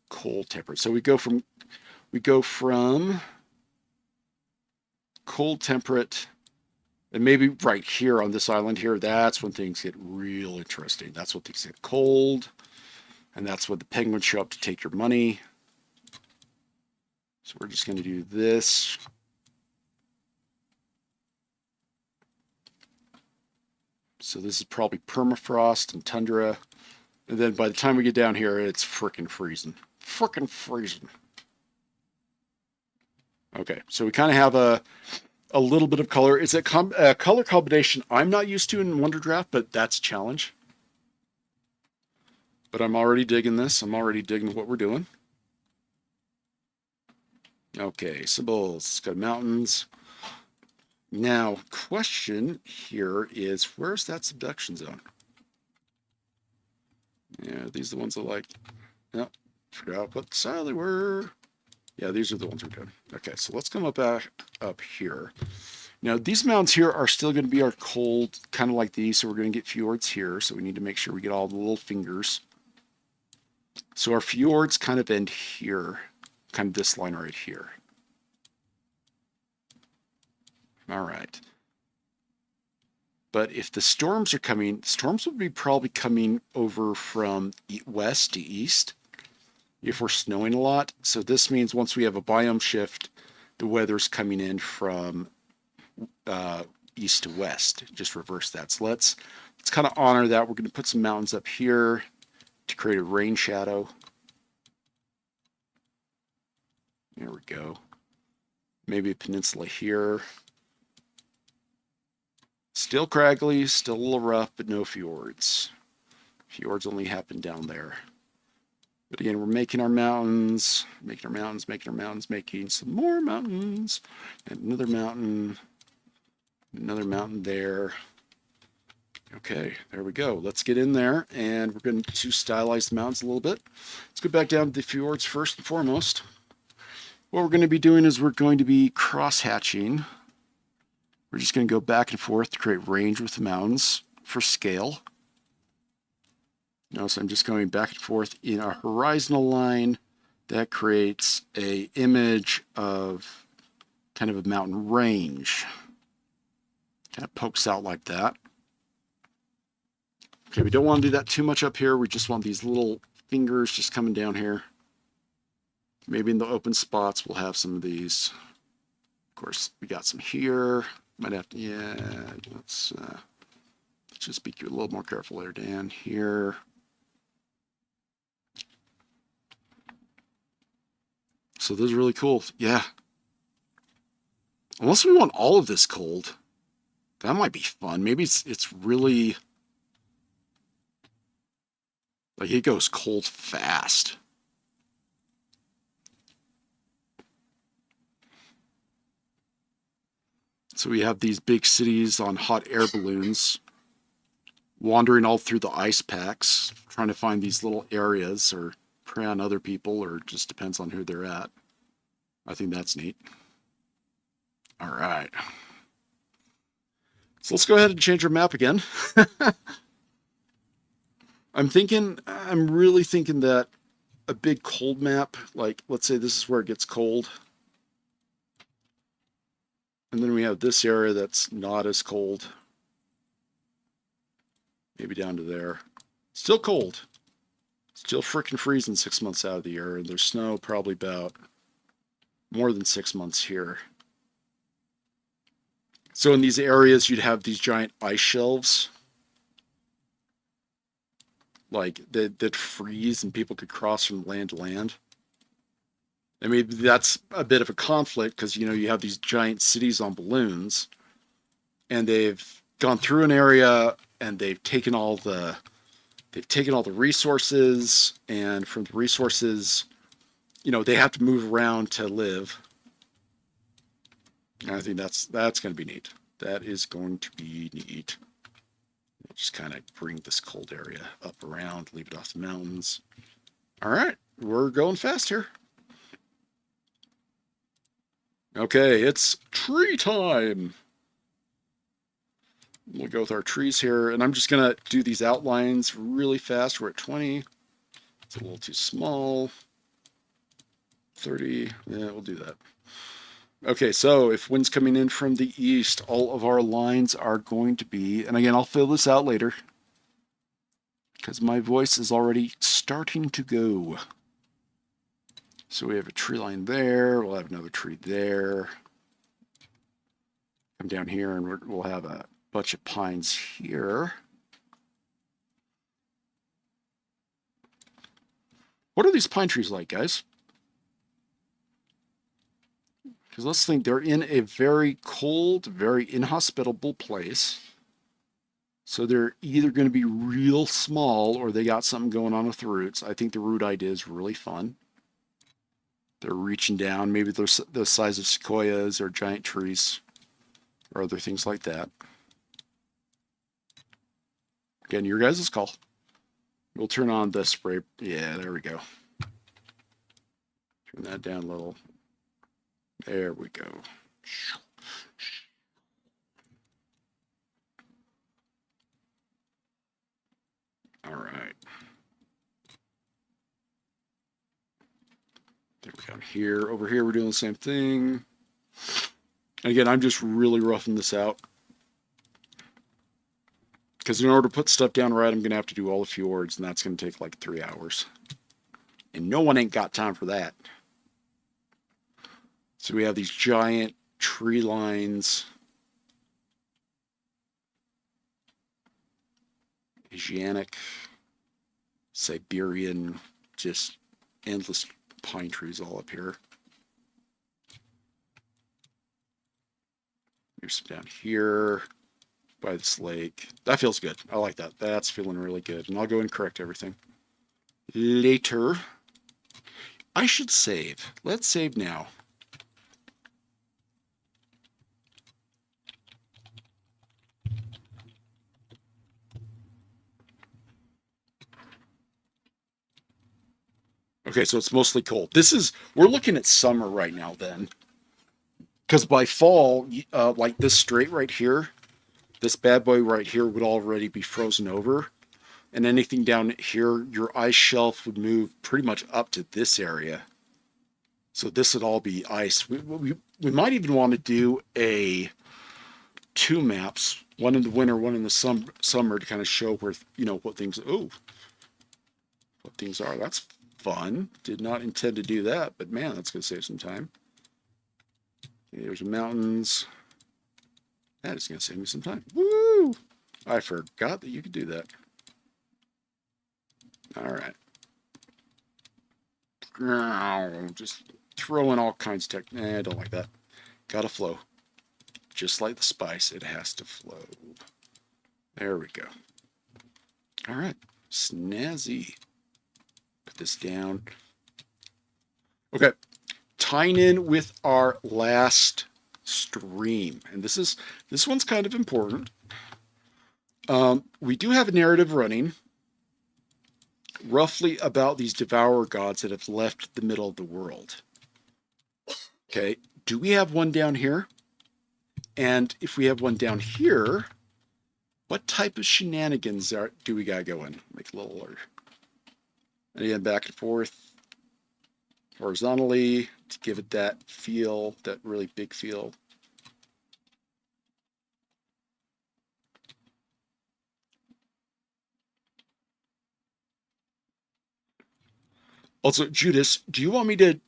cold temperate. So we go from cold temperate, and maybe right here on this island here, that's when things get real interesting. That's when things get cold, and that's when the penguins show up to take your money. So we're just going to do this. So this is probably permafrost and tundra. And then by the time we get down here, it's frickin' freezing. Frickin' freezing. Okay, so we kind of have a little bit of color. It's a color combination I'm not used to in Wonderdraft, but that's a challenge. But I'm already digging this. I'm already digging what we're doing. Okay, symbols. It's got mountains. Now, question here is, where's that subduction zone? Yeah, these are the ones I like. Yep, forgot what style they were. Yeah, these are the ones we're doing. Okay, so let's come back up here. Now, these mountains here are still going to be our cold, kind of like these, so we're going to get fjords here, so we need to make sure we get all the little fingers. So our fjords kind of end here, kind of this line right here. All right. But if the storms are coming, storms would be probably coming over from west to east if we're snowing a lot. So this means once we have a biome shift, the weather's coming in from east to west. Just reverse that. So let's kind of honor that. We're going to put some mountains up here to create a rain shadow. There we go. Maybe a peninsula here. Still craggy, still a little rough, but no fjords. Fjords only happen down there. But again, we're making our mountains, making some more mountains, and another mountain there. Okay, there we go. Let's get in there, and we're going to stylize the mountains a little bit. Let's go back down to the fjords first and foremost. What we're going to be doing is we're going to be cross-hatching. We're just going to go back and forth to create range with the mountains for scale. Notice I'm just going back and forth in a horizontal line that creates an image of kind of a mountain range. Kind of pokes out like that. Okay, we don't want to do that too much up here. We just want these little fingers just coming down here. Maybe in the open spots we'll have some of these. Of course, we got some here. Might have to, yeah, let's just be a little more careful there, Dan. Here. So this is really cool. Yeah. Unless we want all of this cold, that might be fun. Maybe it's really, like, it goes cold fast. So we have these big cities on hot air balloons wandering all through the ice packs, trying to find these little areas or prey on other people, or just depends on who they're at. I think that's neat. All right. So let's go ahead and change our map again. I'm really thinking that a big cold map, like let's say this is where it gets cold. And then we have this area that's not as cold. Maybe down to there. Still cold. Still freaking freezing 6 months out of the year. And there's snow probably about more than 6 months here. So in these areas, you'd have these giant ice shelves. like that freeze and people could cross from land to land. I mean, that's a bit of a conflict because, you know, you have these giant cities on balloons and they've gone through an area and they've taken all the resources, and from the resources, you know, they have to move around to live. And I think that's going to be neat. That is going to be neat. We'll just kind of bring this cold area up around, leave it off the mountains. All right, we're going fast here. Okay, it's tree time. We'll go with our trees here, and I'm just going to do these outlines really fast. We're at 20. It's a little too small. 30. Yeah, we'll do that. Okay, so if wind's coming in from the east, all of our lines are going to be, and again, I'll fill this out later because my voice is already starting to go. So we have a tree line there. We'll have another tree there. Come down here and we'll have a bunch of pines here. What are these pine trees like, guys? Because let's think, they're in a very cold, very inhospitable place. So they're either going to be real small or they got something going on with the roots. I think the root idea is really fun. They're reaching down. Maybe they're the size of sequoias or giant trees or other things like that. Again, your guys' call. We'll turn on the spray. Yeah, there we go. Turn that down a little. There we go. All right. There we go. Here, over here, we're doing the same thing. And again, I'm just really roughing this out. Because in order to put stuff down right, I'm going to have to do all the fjords, and that's going to take like 3 hours. And no one ain't got time for that. So we have these giant tree lines. Asiatic, Siberian, just endless pine trees all up here. Here's some down here by this lake. That feels good. I like that. That's feeling really good. And I'll go and correct everything later. I should save. Let's save now. Okay, so it's mostly cold. We're looking at summer right now then. Because by fall, like this strait right here, this bad boy right here would already be frozen over. And anything down here, your ice shelf would move pretty much up to this area. So this would all be ice. We might even want to do two maps, one in the winter, one in the summer to kind of show where, you know, what things are. That's fun. Did not intend to do that, but man, that's going to save some time. Okay, there's mountains. That is going to save me some time. Woo! I forgot that you could do that. All right. Just throw in all kinds of I don't like that. Gotta flow. Just like the spice, it has to flow. There we go. All right. Snazzy. Put this down. Okay. Tying in with our last stream. And this one's kind of important. We do have a narrative running roughly about these devourer gods that have left the middle of the world. Okay, do we have one down here? And if we have one down here, what type of shenanigans do we got going? Make a little order. And again, back and forth horizontally to give it that feel, that really big feel. Also, Judas, do you want me to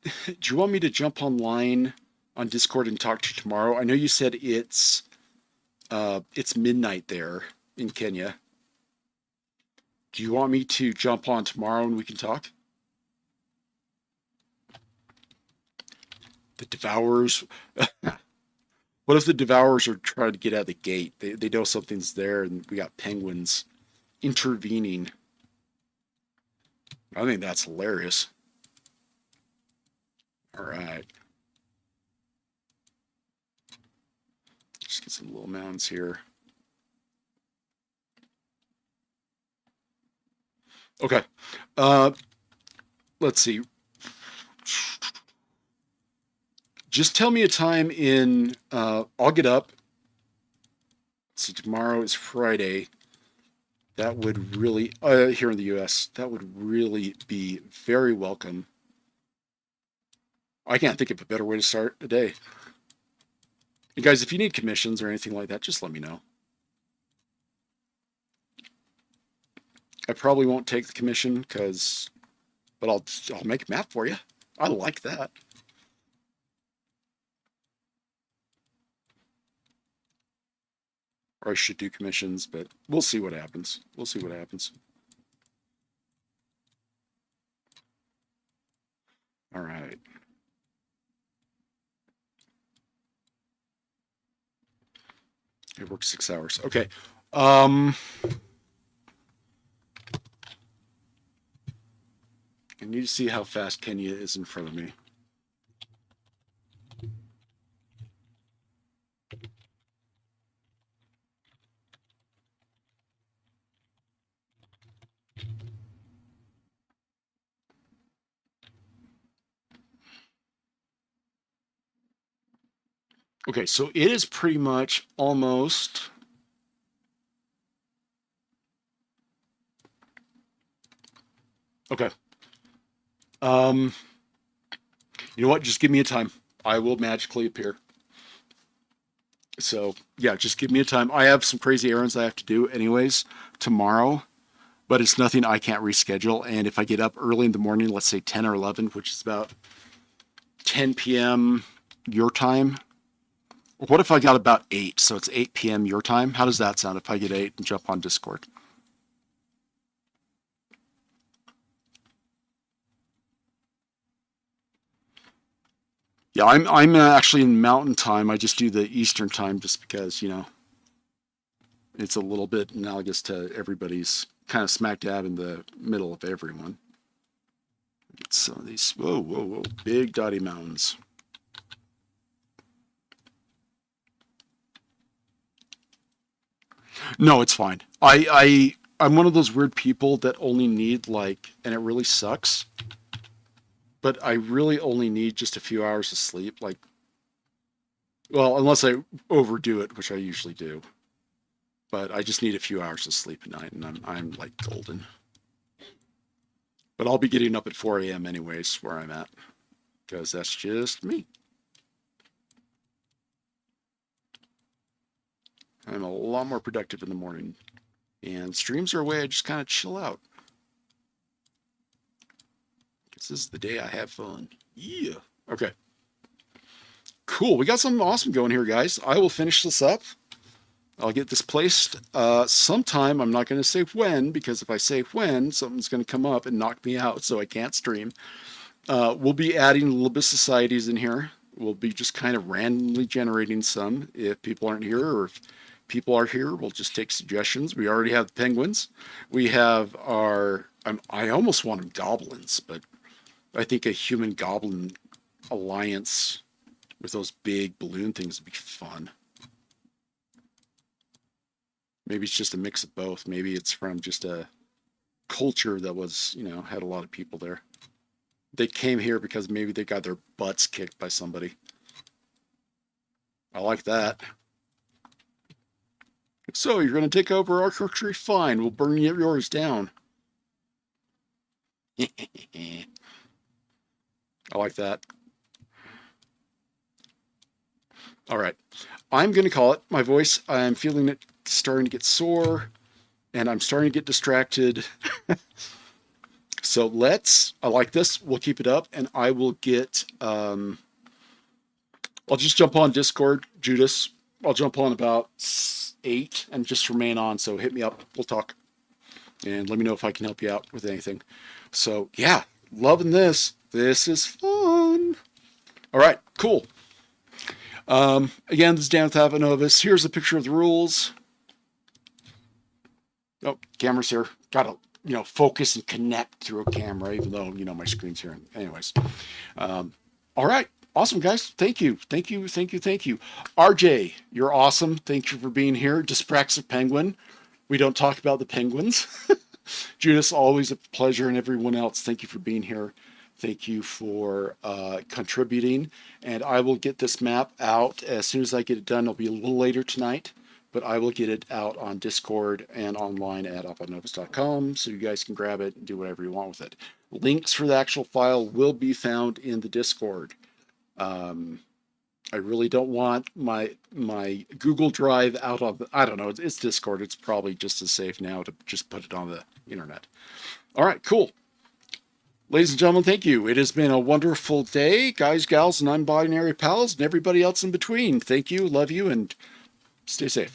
jump online on Discord and talk to you tomorrow? I know you said it's midnight there in Kenya. Do you want me to jump on tomorrow and we can talk? The Devourers. What if the Devourers are trying to get out of the gate? They know something's there and we got penguins intervening. I think that's hilarious. All right. Just get some little mounds here. Okay. Let's see. Just tell me a time in, I'll get up. See, tomorrow is Friday. That would really, here in the US, that would really be very welcome. I can't think of a better way to start a day. You guys, if you need commissions or anything like that, just let me know. I probably won't take the commission but I'll make a map for you. I like that. Or I should do commissions, but we'll see what happens. We'll see what happens. All right. It works 6 hours. Okay. I need to see how fast Kenya is in front of me. Okay, so it is pretty much almost. Okay. You know what? Just give me a time. I will magically appear. So yeah, just give me a time. I have some crazy errands I have to do anyways tomorrow, but it's nothing I can't reschedule. And if I get up early in the morning, let's say 10 or 11, which is about 10 p.m. your time. What if I got about 8? So it's 8 p.m. your time. How does that sound if I get 8 and jump on Discord? Yeah, I'm actually in Mountain Time. I just do the Eastern Time just because, it's a little bit analogous to everybody's kind of smack dab in the middle of everyone. Get some of these. Whoa, whoa, whoa. Big dotty mountains. No, it's fine. I'm one of those weird people that only need and it really sucks, but I really only need just a few hours of sleep. Well, unless I overdo it, which I usually do. But I just need a few hours of sleep at night, and I'm like golden. But I'll be getting up at 4 a.m. anyways, where I'm at, because that's just me. I'm a lot more productive in the morning, and streams are a way I just kind of chill out. This is the day I have fun. Yeah. Okay. Cool. We got something awesome going here, guys. I will finish this up. I'll get this placed sometime. I'm not going to say when, because if I say when, something's going to come up and knock me out, so I can't stream. We'll be adding a little bit of societies in here. We'll be just kind of randomly generating some. If people aren't here, or if people are here, we'll just take suggestions. We already have the penguins. We have I almost want them goblins, but I think a human goblin alliance with those big balloon things would be fun. Maybe it's just a mix of both. Maybe it's from just a culture that was, had a lot of people there. They came here because maybe they got their butts kicked by somebody. I like that. So you're going to take over our country? Fine, we'll burn yours down. I like that. All right. I'm going to call it. My voice, I'm feeling it starting to get sore, and I'm starting to get distracted. So I like this. We'll keep it up, and I will I'll just jump on Discord, Judas. I'll jump on about 8 and just remain on. So hit me up. We'll talk. and let me know if I can help you out with anything. So yeah, loving this. This is fun. All right, cool. Again, this is Dan with Avant Novis. Here's a picture of the rules. Oh, camera's here. Gotta, focus and connect through a camera, even though, my screen's here. Anyways. All right. Awesome, guys. Thank you. Thank you. Thank you. Thank you. RJ, you're awesome. Thank you for being here. Dyspraxic Penguin. We don't talk about the penguins. Judith, always a pleasure. And everyone else, thank you for being here. Thank you for contributing. And I will get this map out as soon as I get it done. It'll be a little later tonight, but I will get it out on Discord and online at avantnovis.com so you guys can grab it and do whatever you want with it. Links for the actual file will be found in the Discord. I really don't want my Google Drive out of, I don't know, it's Discord. It's probably just as safe now to just put it on the internet. All right, cool. Ladies and gentlemen, thank you. It has been a wonderful day, guys, gals, and non-binary pals, and everybody else in between. Thank you, love you, and stay safe.